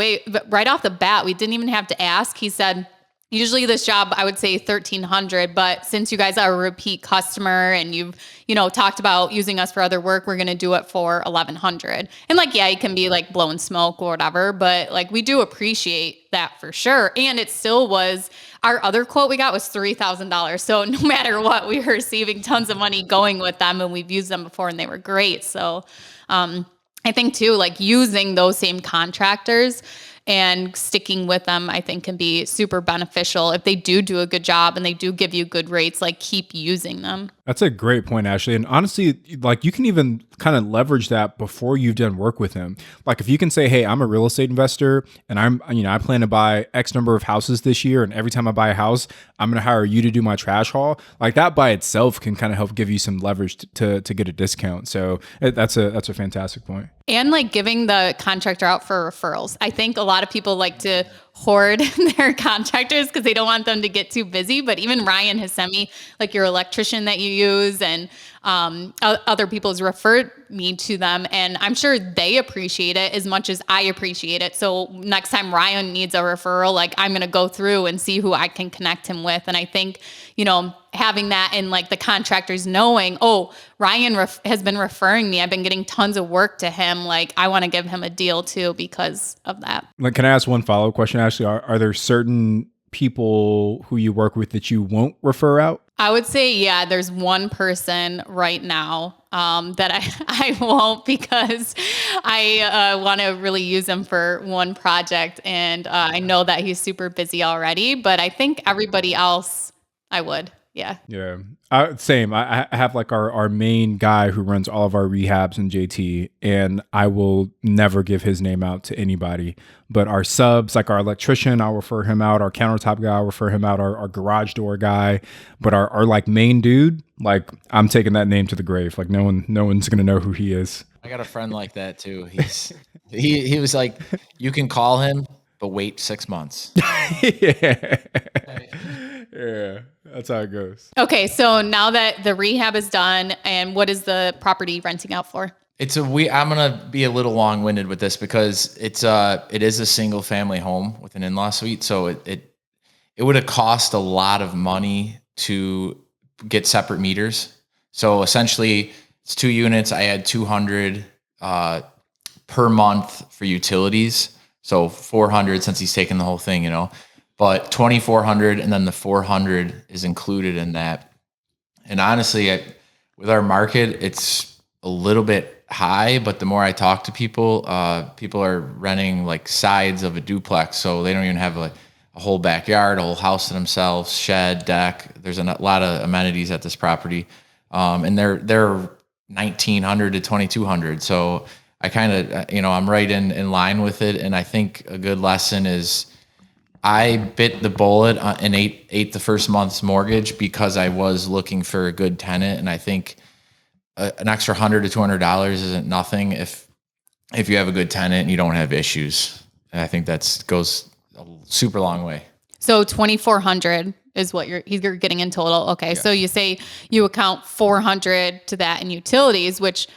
bat, we didn't even have to ask. He said, usually this job, I would say $1,300, but since you guys are a repeat customer and you've, talked about using us for other work, we're going to do it for $1,100. And like, yeah, it can be like blowing smoke or whatever, but like we do appreciate that for sure. And it still was, our other quote we got was $3,000. So no matter what, we were receiving tons of money going with them, and we've used them before and they were great. So, I think too, like using those same contractors and sticking with them, I think can be super beneficial. If they do a good job and they do give you good rates, like keep using them. That's a great point, Ashley. And honestly, like you can even kind of leverage that before you've done work with him. Like if you can say, hey, I'm a real estate investor and I plan to buy X number of houses this year. And every time I buy a house, I'm going to hire you to do my trash haul. Like that by itself can kind of help give you some leverage to get a discount. So that's a fantastic point. And like giving the contractor out for referrals. I think a lot of people like to hoard their contractors because they don't want them to get too busy. But even Ryan has sent me like your electrician that you use, and other people's referred me to them. And I'm sure they appreciate it as much as I appreciate it. So next time Ryan needs a referral, like I'm going to go through and see who I can connect him with. And I think, having that in like the contractors knowing, oh, Ryan has been referring me. I've been getting tons of work to him. Like I want to give him a deal too because of that. Like, can I ask one follow-up question, Ashley? Are there certain people who you work with that you won't refer out? I would say, yeah, there's one person right now that I won't, because I want to really use him for one project. And I know that he's super busy already, but I think everybody else I would. Yeah. Yeah. Same. I have like our main guy who runs all of our rehabs in JT, and I will never give his name out to anybody. But our subs, like our electrician, I'll refer him out. Our countertop guy, I'll refer him out. Our garage door guy. But our like main dude, like I'm taking that name to the grave. Like no one's gonna know who he is. I got a friend like that too. He was like, you can call him, but wait 6 months. Yeah. Yeah. That's how it goes. Okay. So now that the rehab is done, and what is the property renting out for? I'm gonna be a little long-winded with this because it is a single family home with an in-law suite. So it would have cost a lot of money to get separate meters. So essentially it's 2 units. I had 200 per month for utilities. So 400 since he's taking the whole thing, but 2,400, and then the 400 is included in that. And honestly, with our market, it's a little bit high, but the more I talk to people, people are renting like sides of a duplex. So they don't even have a whole backyard, a whole house to themselves, shed, deck. There's a lot of amenities at this property. And they're 1,900 to 2,200. So I kind of, I'm right in line with it. And I think a good lesson is I bit the bullet and ate the first month's mortgage because I was looking for a good tenant. And I think an extra $100 to $200 isn't nothing if you have a good tenant and you don't have issues. And I think that goes a super long way. So 2,400 is what you're getting in total. Okay. Yeah. So you say you account 400 to that in utilities, which,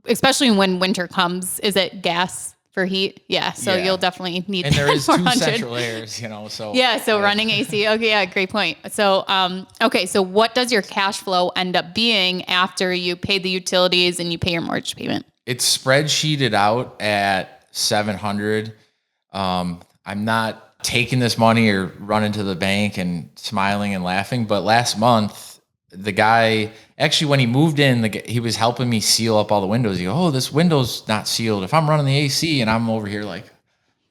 especially when winter comes, is it gas for heat? Yeah. So you'll definitely need, and there is 2 central layers, so. Yeah. So running AC. Okay. Yeah. Great point. So, okay. So what does your cash flow end up being after you pay the utilities and you pay your mortgage payment? It's spreadsheeted out at 700. I'm not taking this money or running to the bank and smiling and laughing, but last month, the guy, actually, when he moved in, he was helping me seal up all the windows. He goes, "Oh, this window's not sealed." If I'm running the AC and I'm over here like,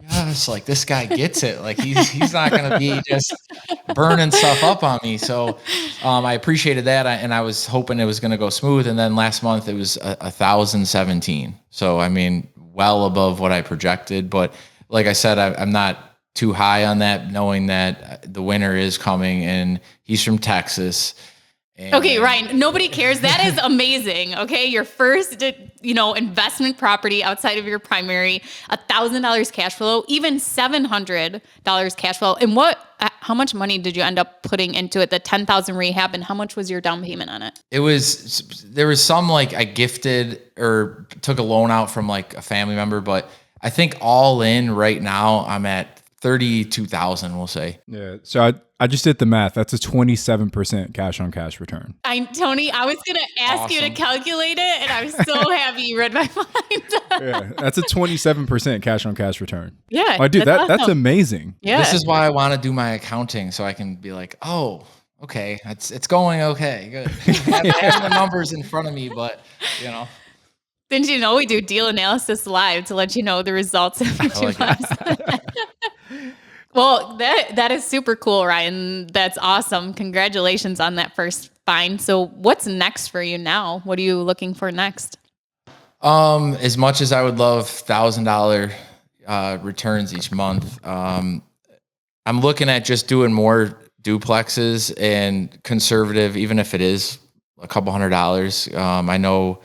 yeah, it's like this guy gets it. Like he's not going to be just burning stuff up on me. So I appreciated that, and I was hoping it was going to go smooth. And then last month it was 1,017. So I mean, well above what I projected. But like I said, I'm not too high on that, knowing that the winter is coming, and he's from Texas. Okay, Ryan, nobody cares. That is amazing. Okay. Your first, investment property outside of your primary, $1,000 cash flow, even $700 cash flow. And how much money did you end up putting into it? The 10,000 rehab, and how much was your down payment on it? There was some like I gifted or took a loan out from like a family member, but I think all in right now I'm at 32,000, we'll say. Yeah. So I just did the math. That's a 27% cash on cash return. Tony, I was going to ask you to calculate it, and I'm so happy you read my mind. Yeah, that's a 27% cash on cash return. Yeah. Oh, dude, that's amazing. Yeah. This is why I want to do my accounting, so I can be like, oh, okay, it's going okay. Good. I have the numbers in front of me, but Didn't you know we do deal analysis live to let you know the results of each of us? Well, that is super cool, Ryan. That's awesome. Congratulations on that first find. So what's next for you now? What are you looking for next? As much as I would love $1,000 returns each month, I'm looking at just doing more duplexes and conservative, even if it is a couple $100. I know,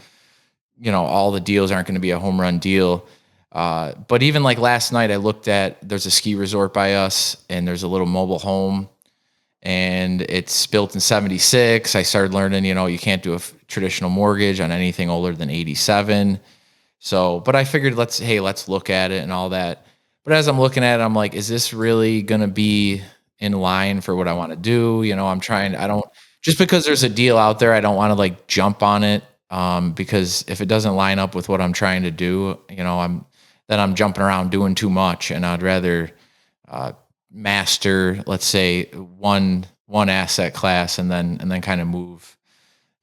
all the deals aren't going to be a home run deal. But even like last night, I looked at, there's a ski resort by us, and there's a little mobile home, and it's built in 76. I started learning, you can't do a traditional mortgage on anything older than 87. So, but I figured let's look at it and all that. But as I'm looking at it, I'm like, is this really going to be in line for what I want to do? Just because there's a deal out there, I don't want to like jump on it. Because if it doesn't line up with what I'm trying to do, I'm jumping around doing too much, and I'd rather master, let's say one asset class and then kind of move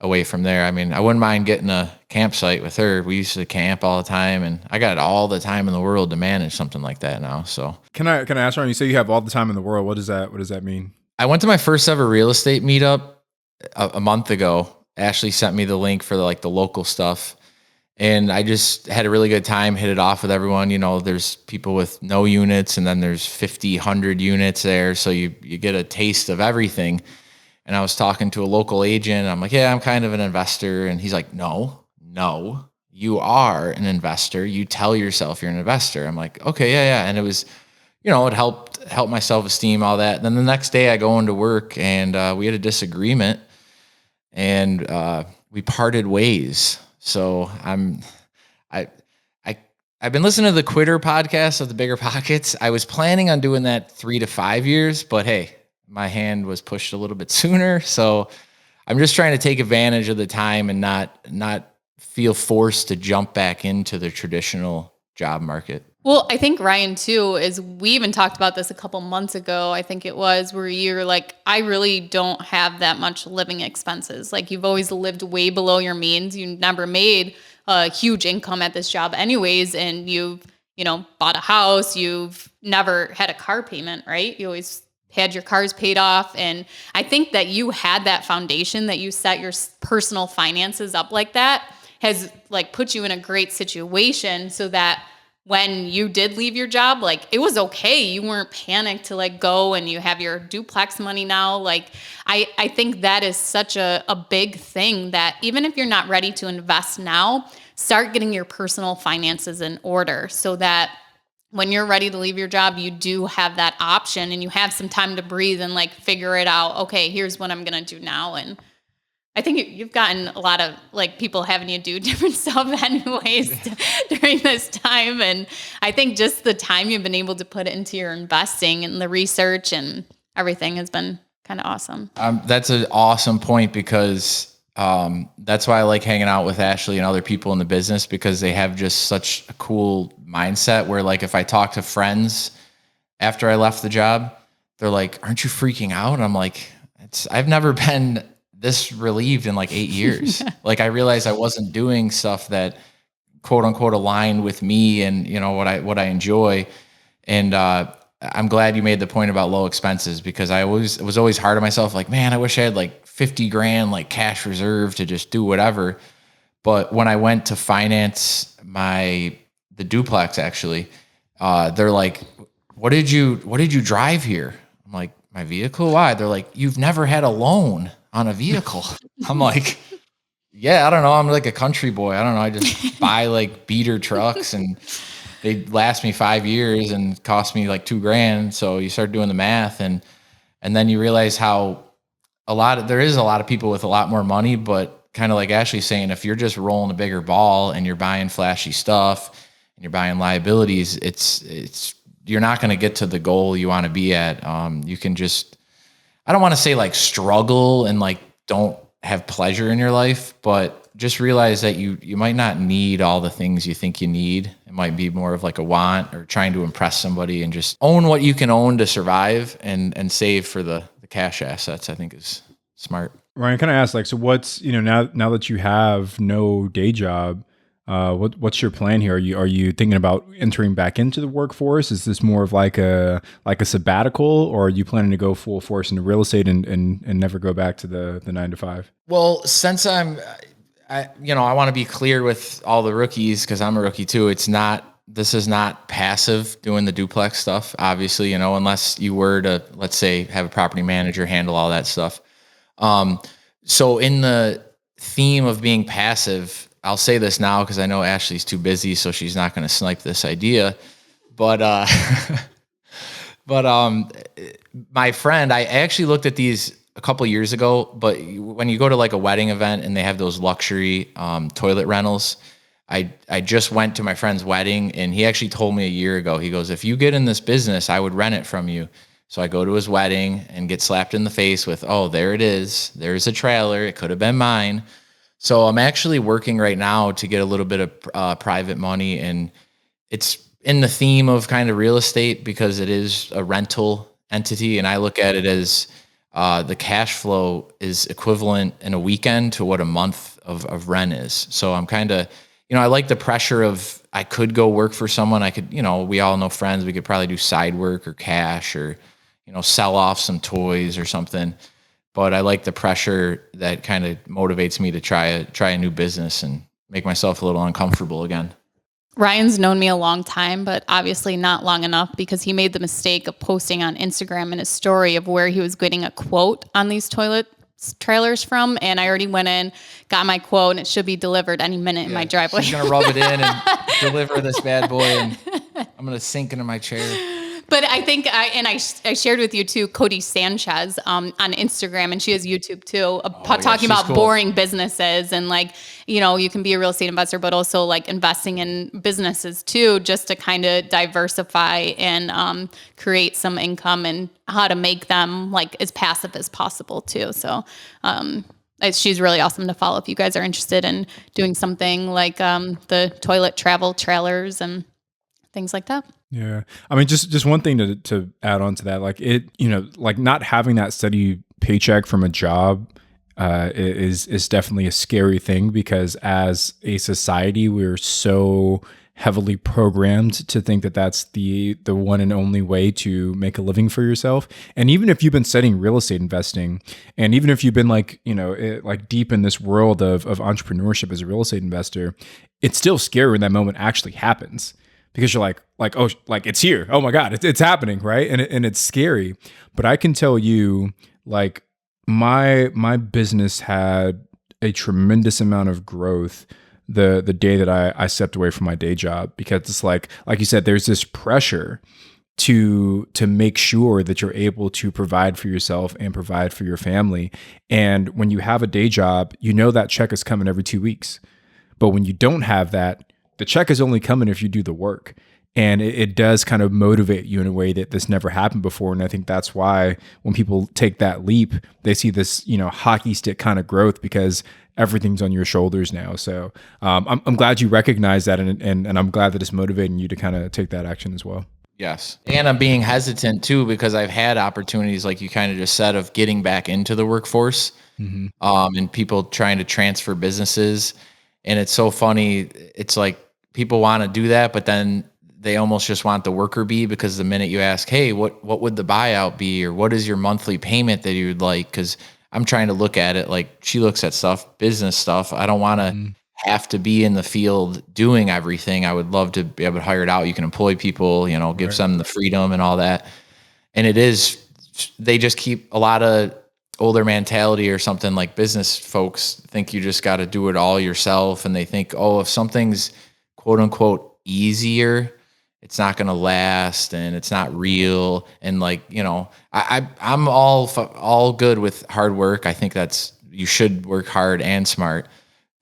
away from there. I mean, I wouldn't mind getting a campsite with her. We used to camp all the time, and I got all the time in the world to manage something like that now. So Can I ask, Ryan, you say you have all the time in the world. What does that mean? I went to my first ever real estate meetup a month ago. Ashley sent me the link for the local stuff. And I just had a really good time, hit it off with everyone. You know, there's people with no units, and then there's 50, 100 units there. So you get a taste of everything. And I was talking to a local agent. I'm like, yeah, I'm kind of an investor. And he's like, no, you are an investor. You tell yourself you're an investor. I'm like, okay, yeah. And it was, you know, it helped my self-esteem, all that. Then the next day I go into work, and we had a disagreement, and we parted ways. So I've been listening to the Quitter podcast of the Bigger Pockets. I was planning on doing that 3 to 5 years, but hey, my hand was pushed a little bit sooner. So I'm just trying to take advantage of the time and not feel forced to jump back into the traditional job market. Well, I think Ryan too is, we even talked about this a couple months ago. I think it was, where you're like, I really don't have that much living expenses. Like, you've always lived way below your means. You never made a huge income at this job anyways. And you've, you know, bought a house. You've never had a car payment, right? You always had your cars paid off. And I think that you had that foundation, that you set your personal finances up like that, has like put you in a great situation, so that when you did leave your job, like, it was okay. You weren't panicked to like go, and you have your duplex money now. Like, I think that is such a big thing, that even if you're not ready to invest now, start getting your personal finances in order, so that when you're ready to leave your job, you do have that option, and you have some time to breathe and like figure it out. Okay, here's what I'm going to do now. And I think you've gotten a lot of like people having you do different stuff anyways during this time. And I think just the time you've been able to put into your investing and the research and everything has been kind of awesome. That's an awesome point, because that's why I like hanging out with Ashley and other people in the business, because they have just such a cool mindset where, like, if I talk to friends after I left the job, they're like, aren't you freaking out? And I'm like, I've never been this relieved in like 8 years. Like, I realized I wasn't doing stuff that quote unquote aligned with me and, you know, what I enjoy. And I'm glad you made the point about low expenses, because I was always hard on myself. Like, man, I wish I had like 50 grand, like cash reserve to just do whatever. But when I went to finance the duplex, actually, they're like, what did you drive here? I'm like, my vehicle? Why? They're like, you've never had a loan on a vehicle. I'm like, yeah, I don't know. I'm like a country boy. I don't know. I just buy like beater trucks, and they last me 5 years and cost me like $2,000. So you start doing the math, and then you realize how there is a lot of people with a lot more money, but kind of like Ashley's saying, if you're just rolling a bigger ball and you're buying flashy stuff and you're buying liabilities, you're not going to get to the goal you want to be at. You can just, I don't want to say like struggle and like don't have pleasure in your life, but just realize that you might not need all the things you think you need. It might be more of like a want or trying to impress somebody, and just own what you can own to survive, and save for the cash assets, I think is smart. Ryan, can I ask, like, so what's, you know, now that you have no day job, what's your plan here? Are you thinking about entering back into the workforce? Is this more of like a sabbatical, or are you planning to go full force into real estate and never go back to the 9 to 5? Well, since I want to be clear with all the rookies, because I'm a rookie too. This is not passive doing the duplex stuff, obviously, you know, unless you were to, let's say, have a property manager handle all that stuff. So in the theme of being passive, I'll say this now because I know Ashley's too busy, so she's not going to snipe this idea. But my friend, I actually looked at these a couple years ago. But when you go to like a wedding event and they have those luxury toilet rentals, I just went to my friend's wedding, and he actually told me a year ago. He goes, "If you get in this business, I would rent it from you." So I go to his wedding and get slapped in the face with, "Oh, there it is. There's a trailer. It could have been mine." So I'm actually working right now to get a little bit of private money, and it's in the theme of kind of real estate because it is a rental entity, and I look at it as the cash flow is equivalent in a weekend to what a month of rent is. So I'm kind of, I like the pressure of I could go work for someone. I could, we all know friends. We could probably do side work or cash or, sell off some toys or something. But I like the pressure that kind of motivates me to try a new business and make myself a little uncomfortable again. Ryan's known me a long time, but obviously not long enough because he made the mistake of posting on Instagram in a story of where he was getting a quote on these toilet trailers from. And I already went in, got my quote, and it should be delivered any minute in my driveway. She's going to rub it in and deliver this bad boy. And I'm going to sink into my chair. But I think I shared with you too, Cody Sanchez on Instagram, and she has YouTube too, talking about cool. boring businesses and you can be a real estate investor, but also like investing in businesses too, just to kind of diversify and create some income and how to make them like as passive as possible too. So she's really awesome to follow if you guys are interested in doing something like the toilet travel trailers and things like that. Yeah. I mean, just one thing to add on to that, like like not having that steady paycheck from a job is definitely a scary thing, because as a society, we're so heavily programmed to think that that's the one and only way to make a living for yourself. And even if you've been studying real estate investing, and even if you've been like deep in this world of entrepreneurship as a real estate investor, it's still scary when that moment actually happens. Because you're like, oh, like it's here. Oh my God, it's happening, right? And it's scary. But I can tell you, like my business had a tremendous amount of growth the day that I stepped away from my day job, because it's like you said, there's this pressure to make sure that you're able to provide for yourself and provide for your family. And when you have a day job, that check is coming every 2 weeks. But when you don't have that, the check is only coming if you do the work. And it does kind of motivate you in a way that this never happened before. And I think that's why when people take that leap, they see this, hockey stick kind of growth, because everything's on your shoulders now. So I'm glad you recognize that. And I'm glad that it's motivating you to kind of take that action as well. Yes. And I'm being hesitant too, because I've had opportunities, like you kind of just said, of getting back into the workforce, and people trying to transfer businesses. And it's so funny. It's like, people want to do that, but then they almost just want the worker bee, because the minute you ask, hey, what would the buyout be? Or what is your monthly payment that you'd like? Because I'm trying to look at it like she looks at business stuff. I don't want to have to be in the field doing everything. I would love to be able to hire it out. You can employ people, give them the freedom and all that. And they just keep a lot of older mentality or something, like business folks think you just got to do it all yourself. And they think, if something's quote unquote easier, it's not going to last and it's not real. And I'm all good with hard work. I think you should work hard and smart,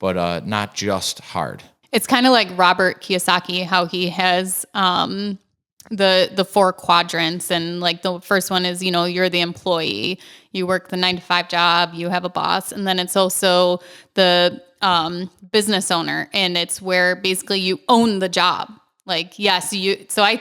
but not just hard. It's kind of like Robert Kiyosaki, how he has the 4 quadrants, and like the first one is, you're the employee, you work the 9-to-5 job, you have a boss. And then it's also the business owner, and it's where basically you own the job. Like, yes, so I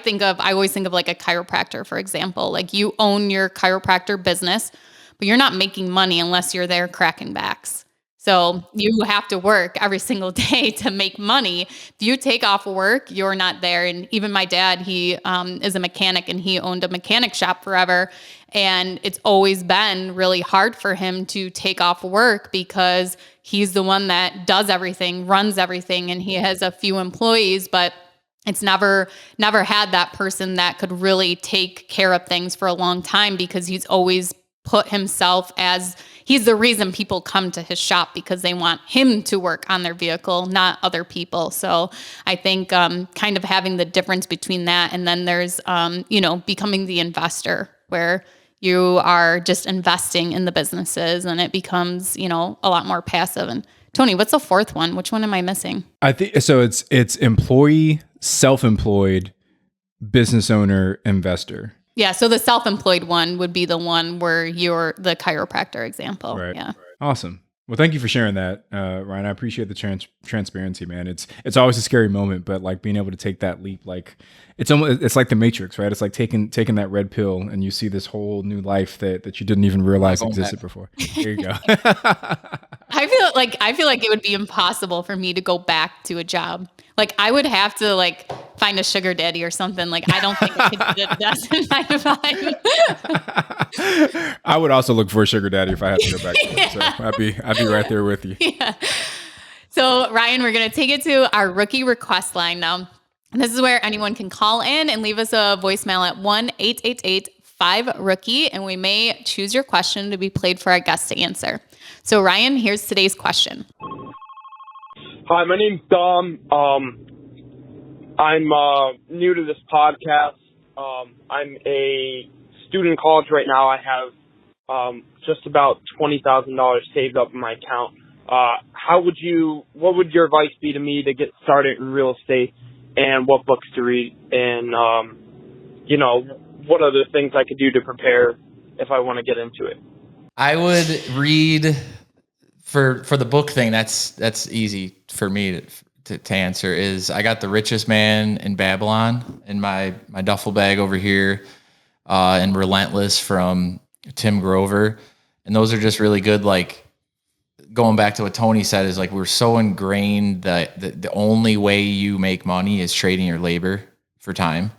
always think of like a chiropractor, for example. Like, you own your chiropractor business, but you're not making money unless you're there cracking backs. So you have to work every single day to make money. If you take off work, you're not there. And even my dad, he is a mechanic, and he owned a mechanic shop forever. And it's always been really hard for him to take off work, because he's the one that does everything, runs everything, and he has a few employees, but it's never had that person that could really take care of things for a long time, because he's always put himself as he's the reason people come to his shop, because they want him to work on their vehicle, not other people. So I think kind of having the difference between that, and then there's becoming the investor, where you are just investing in the businesses, and it becomes a lot more passive. And Tony, what's the 4th one? Which one am I missing? I think so. It's employee, self-employed, business owner, investor. Yeah. So the self-employed one would be the one where you're the chiropractor example. Right. Yeah. Awesome. Well, thank you for sharing that, Ryan. I appreciate the transparency, man. It's always a scary moment, but like being able to take that leap, like it's like the Matrix, right? It's like taking that red pill, and you see this whole new life that you didn't even realize going existed back. before. There you go. I feel like it would be impossible for me to go back to a job. Like I would have to like find a sugar daddy or something. Like I don't think I could do that in 9 to 5. I would also look for a sugar daddy if I had to go back to work. So I'd be right there with you. Yeah. So Ryan, we're gonna take it to our rookie request line now. And this is where anyone can call in and leave us a voicemail at 1-888-5-ROOKIE, and we may choose your question to be played for our guest to answer. So Ryan, here's today's question. Hi, my name's Dom. I'm new to this podcast. I'm a student in college right now. I have just about $20,000 saved up in my account. What would your advice be to me to get started in real estate, and what books to read, and what other things I could do to prepare if I want to get into it? I would read for the book thing. That's easy for me to answer. Is I got The Richest Man in Babylon in my duffel bag over here, and Relentless from Tim Grover, and those are just really good. Like going back to what Tony said, is like we're so ingrained that the only way you make money is trading your labor for time.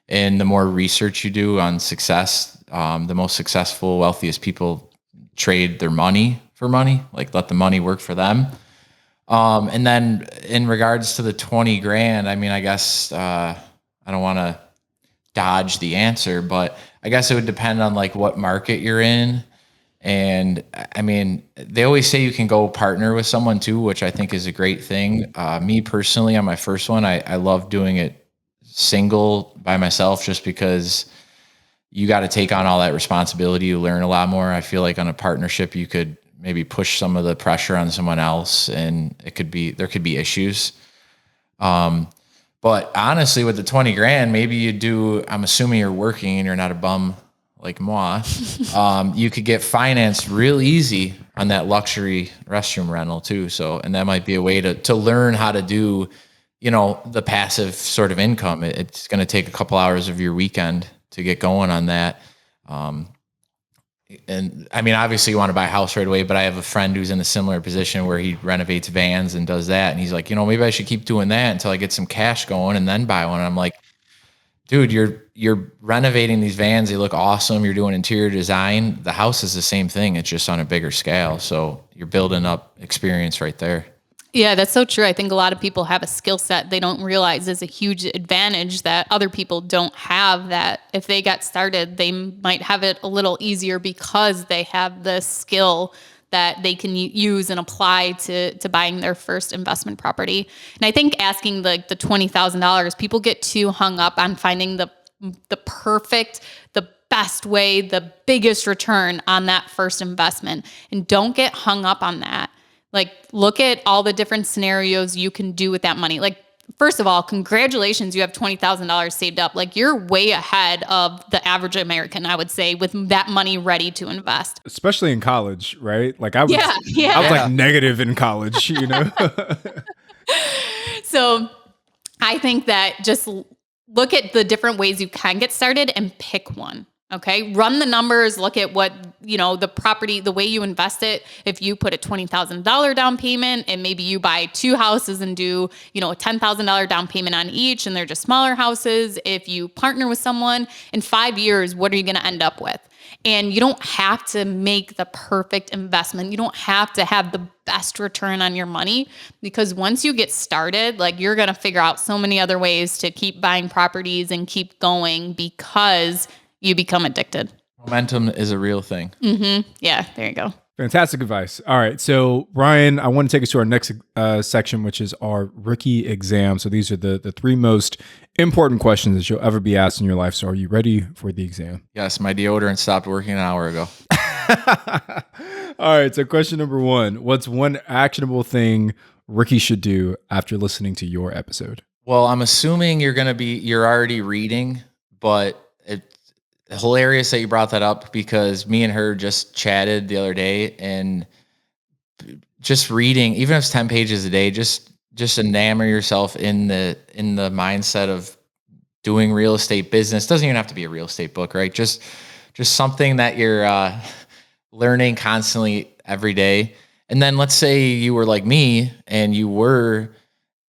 And the more research you do on success, the most successful, wealthiest people trade their money for money, like let the money work for them. And then in regards to the 20 grand, I mean, I guess I don't want to dodge the answer, but I guess it would depend on like what market you're in. And I mean, they always say you can go partner with someone too, which I think is a great thing. Me personally, on my first one, I love doing it single by myself, just because you got to take on all that responsibility. You learn a lot more. I feel like on a partnership, you could maybe push some of the pressure on someone else, and there could be issues. But honestly, with the 20 grand, maybe you do, I'm assuming you're working and you're not a bum like moi. You could get financed real easy on that luxury restroom rental too. So, and that might be a way to learn how to do, the passive sort of income. It's going to take a couple hours of your weekend to get going on that. And I mean, obviously you want to buy a house right away, but I have a friend who's in a similar position where he renovates vans and does that. And he's like, maybe I should keep doing that until I get some cash going and then buy one. And I'm like, dude, you're renovating these vans. They look awesome. You're doing interior design. The house is the same thing. It's just on a bigger scale. So you're building up experience right there. Yeah, that's so true. I think a lot of people have a skill set they don't realize is a huge advantage that other people don't have, that if they got started, they might have it a little easier because they have the skill that they can use and apply to buying their first investment property. And I think asking the $20,000, people get too hung up on finding the perfect, the best way, the biggest return on that first investment. And don't get hung up on that. Like, look at all the different scenarios you can do with that money. Like, first of all, congratulations, you have $20,000 saved up. Like, you're way ahead of the average American, I would say, with that money ready to invest. Especially in college, right? Like I was Yeah. like negative in college, So I think that just look at the different ways you can get started and pick one. Okay. Run the numbers, look at what, the property, the way you invest it. If you put a $20,000 down payment and maybe you buy 2 houses and do, a $10,000 down payment on each, and they're just smaller houses. If you partner with someone in 5 years, what are you going to end up with? And you don't have to make the perfect investment. You don't have to have the best return on your money, because once you get started, like, you're going to figure out so many other ways to keep buying properties and keep going, because you become addicted. Momentum is a real thing. Mm-hmm. Yeah, there you go. Fantastic advice. All right. So, Ryan, I want to take us to our next section, which is our rookie exam. So these are the 3 most important questions that you'll ever be asked in your life. So are you ready for the exam? Yes, my deodorant stopped working an hour ago. All right. So question number 1, what's one actionable thing rookies should do after listening to your episode? Well, I'm assuming you're already reading, but it's hilarious that you brought that up, because me and her just chatted the other day, and just reading, even if it's 10 pages a day, just enamor yourself in the mindset of doing real estate business. Doesn't even have to be a real estate book, right? Just something that you're learning constantly every day. And then let's say you were like me and you were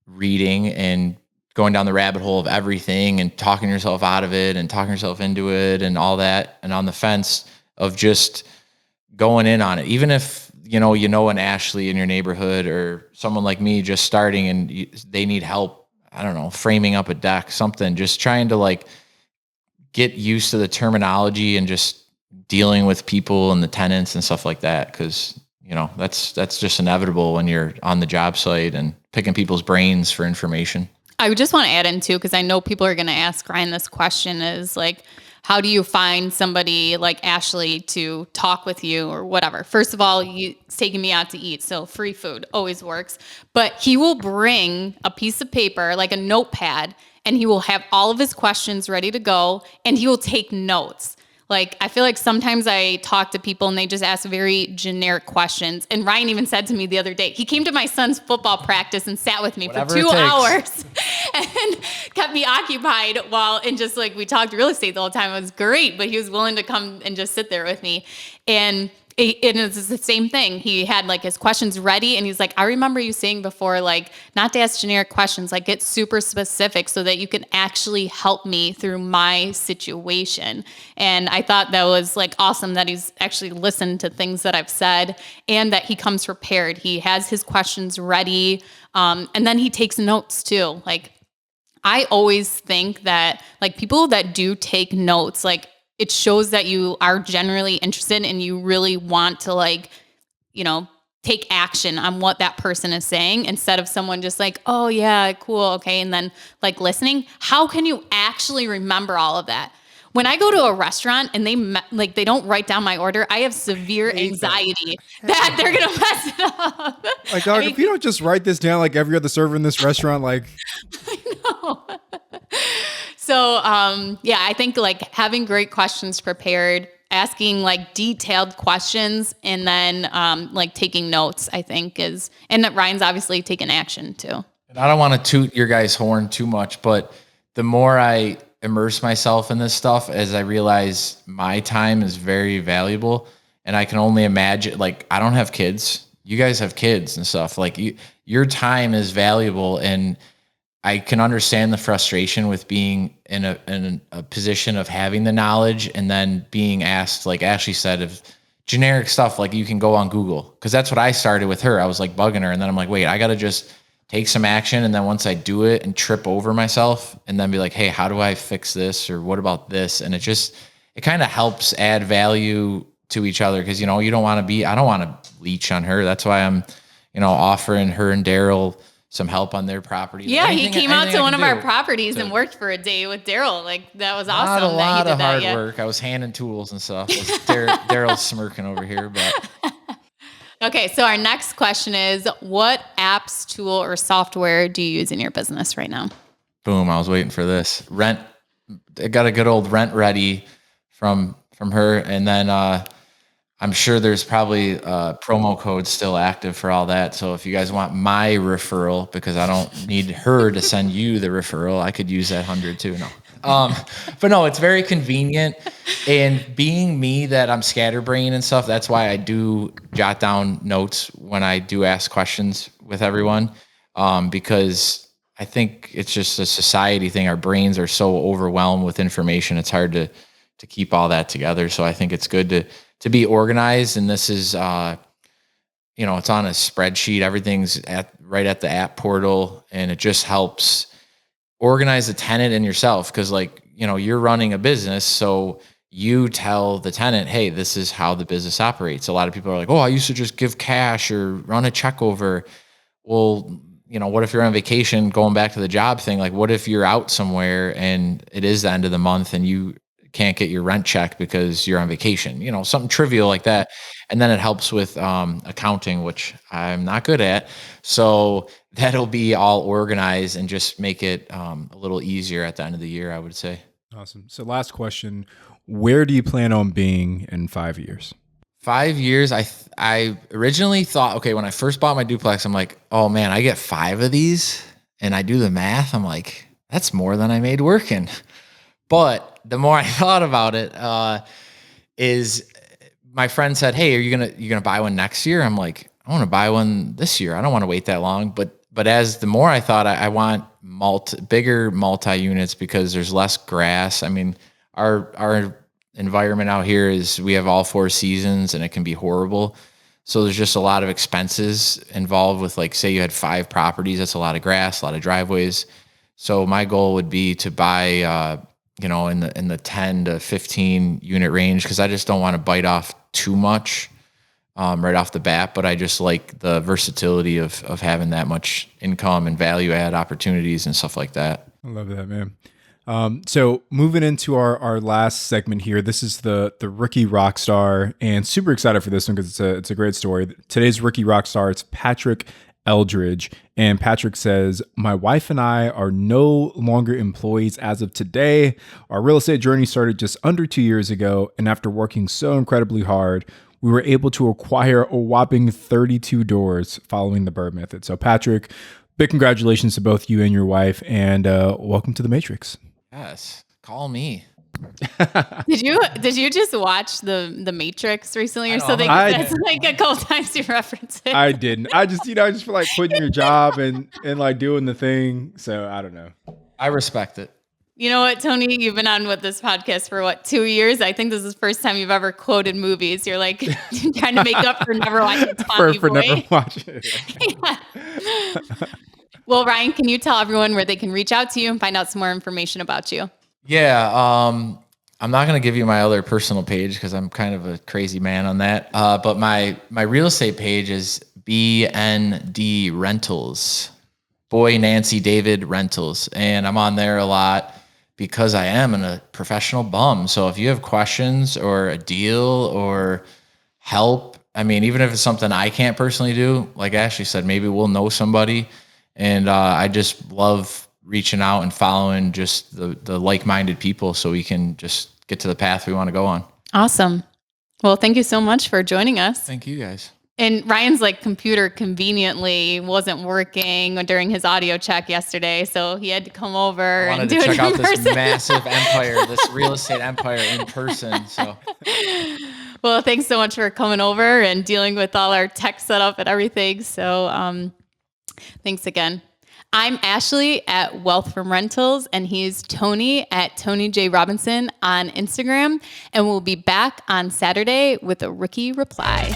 reading and going down the rabbit hole of everything and talking yourself out of it and talking yourself into it and all that, and on the fence of just going in on it. Even if, you know an Ashley in your neighborhood or someone like me just starting and they need help, I don't know, framing up a deck, something, just trying to like get used to the terminology and just dealing with people and the tenants and stuff like that. Cause that's just inevitable when you're on the job site and picking people's brains for information. I would just want to add in too, because I know people are going to ask Ryan this question is like, how do you find somebody like Ashley to talk with you or whatever? First of all, he's taking me out to eat, so free food always works. But he will bring a piece of paper, like a notepad, and he will have all of his questions ready to go, and he will take notes. Like, I feel like sometimes I talk to people and they just ask very generic questions. And Ryan even said to me the other day, he came to my son's football practice and sat with me Whatever for 2 it takes. hours and kept me occupied and just like we talked real estate the whole time. It was great, but he was willing to come and just sit there with me. And it's the same thing. He had like his questions ready and he's like, I remember you saying before, like not to ask generic questions, like get super specific so that you can actually help me through my situation. And I thought that was like awesome that he's actually listened to things that I've said and that he comes prepared. He has his questions ready. And then he takes notes too. Like I always think that like people that do take notes, like it shows that you are generally interested and you really want to like, take action on what that person is saying instead of someone just like, oh yeah, cool. Okay. And then like listening, how can you actually remember all of that? When I go to a restaurant and they don't write down my order, I have severe anxiety that they're going to mess it up. Like, dog, if you don't just write this down like every other server in this restaurant, like. I know. So, I think like having great questions prepared, asking like detailed questions, and then like taking notes, I think and that Ryan's obviously taken action too. And I don't want to toot your guys' horn too much, but the more I immerse myself in this stuff, as I realize my time is very valuable, and I can only imagine, like, I don't have kids. You guys have kids and stuff. Like your time is valuable, and I can understand the frustration with being in a position of having the knowledge and then being asked, like Ashley said, of generic stuff, like you can go on Google. Cause that's what I started with her. I was like bugging her. And then I'm like, wait, I got to just take some action. And then once I do it and trip over myself and then be like, hey, how do I fix this? Or what about this? And it kind of helps add value to each other. Cause I don't want to leech on her. That's why I'm, offering her and Daryl some help on their property. Yeah, he came out to one of our properties and worked for a day with Daryl. Like that was awesome. Not a lot of hard work. I was handing tools and stuff. Daryl's smirking over here, but. Okay, so our next question is, what apps, tool, or software do you use in your business right now? Boom! I was waiting for this. Rent. I got a good old Rent Ready from her, and then I'm sure there's probably promo codes still active for all that. So if you guys want my referral, because I don't need her to send you the referral, I could use that 100 too. No. But no, it's very convenient. And being me that I'm scatterbrained and stuff, that's why I do jot down notes when I do ask questions with everyone. Because I think it's just a society thing. Our brains are so overwhelmed with information. It's hard to keep all that together. So I think it's good to be organized. And this is, it's on a spreadsheet. Everything's right at the app portal, and it just helps organize the tenant and yourself. Cause you're running a business. So you tell the tenant, hey, this is how the business operates. A lot of people are like, oh, I used to just give cash or run a check over. Well, what if you're on vacation, going back to the job thing? Like, what if you're out somewhere and it is the end of the month and you can't get your rent check because you're on vacation, something trivial like that. And then it helps with accounting, which I'm not good at. So that'll be all organized and just make it a little easier at the end of the year, I would say. Awesome. So last question, where do you plan on being in 5 years? 5 years. I originally thought, okay, when I first bought my duplex, I'm like, oh man, I get 5 of these, and I do the math. I'm like, that's more than I made working. But the more I thought about it, is my friend said, hey, are you gonna buy one next year? I'm like, I want to buy one this year. I don't want to wait that long. But as the more I thought, I want bigger multi-units because there's less grass. I mean, our environment out here is we have all 4 seasons and it can be horrible. So there's just a lot of expenses involved with, like, say you had 5 properties. That's a lot of grass, a lot of driveways. So my goal would be to buy, in the 10 to 15 unit range, because I just don't want to bite off too much right off the bat. But I just like the versatility of having that much income and value add opportunities and stuff like that. I love that, man. So moving into our last segment here, this is the rookie rock star, and super excited for this one because it's a great story. Today's rookie rock star, it's Patrick Eldridge, and Patrick says, my wife and I are no longer employees as of today. Our real estate journey started just under 2 years ago, and after working so incredibly hard, we were able to acquire a whopping 32 doors following the BRRRR method. So Patrick, big congratulations to both you and your wife, and welcome to the Matrix. Yes, call me. Did you just watch the Matrix recently or something? That's like a couple times you reference it. I didn't. I just feel like quitting your job and like doing the thing. So I don't know. I respect it. You know what, Tony? You've been on with this podcast for 2 years? I think this is the first time you've ever quoted movies. You're like trying to make up for never watching Tommy Boy. Never watching. Yeah. Well, Ryan, can you tell everyone where they can reach out to you and find out some more information about you? Yeah, I'm not going to give you my other personal page because I'm kind of a crazy man on that. But my real estate page is BND Rentals, Boy Nancy David Rentals, and I'm on there a lot because I am a professional bum. So if you have questions or a deal or help, I mean, even if it's something I can't personally do, like Ashley said, maybe we'll know somebody. And I just love reaching out and following just the like-minded people so we can just get to the path we want to go on. Awesome. Well, thank you so much for joining us. Thank you, guys. And Ryan's computer conveniently wasn't working during his audio check yesterday, so he had to come over and do it in person. I wanted to check out this massive empire, this real estate empire in person. So, well, thanks so much for coming over and dealing with all our tech setup and everything. So, thanks again. I'm Ashley at Wealth from Rentals, and he's Tony at Tony J. Robinson on Instagram. And we'll be back on Saturday with a rookie reply.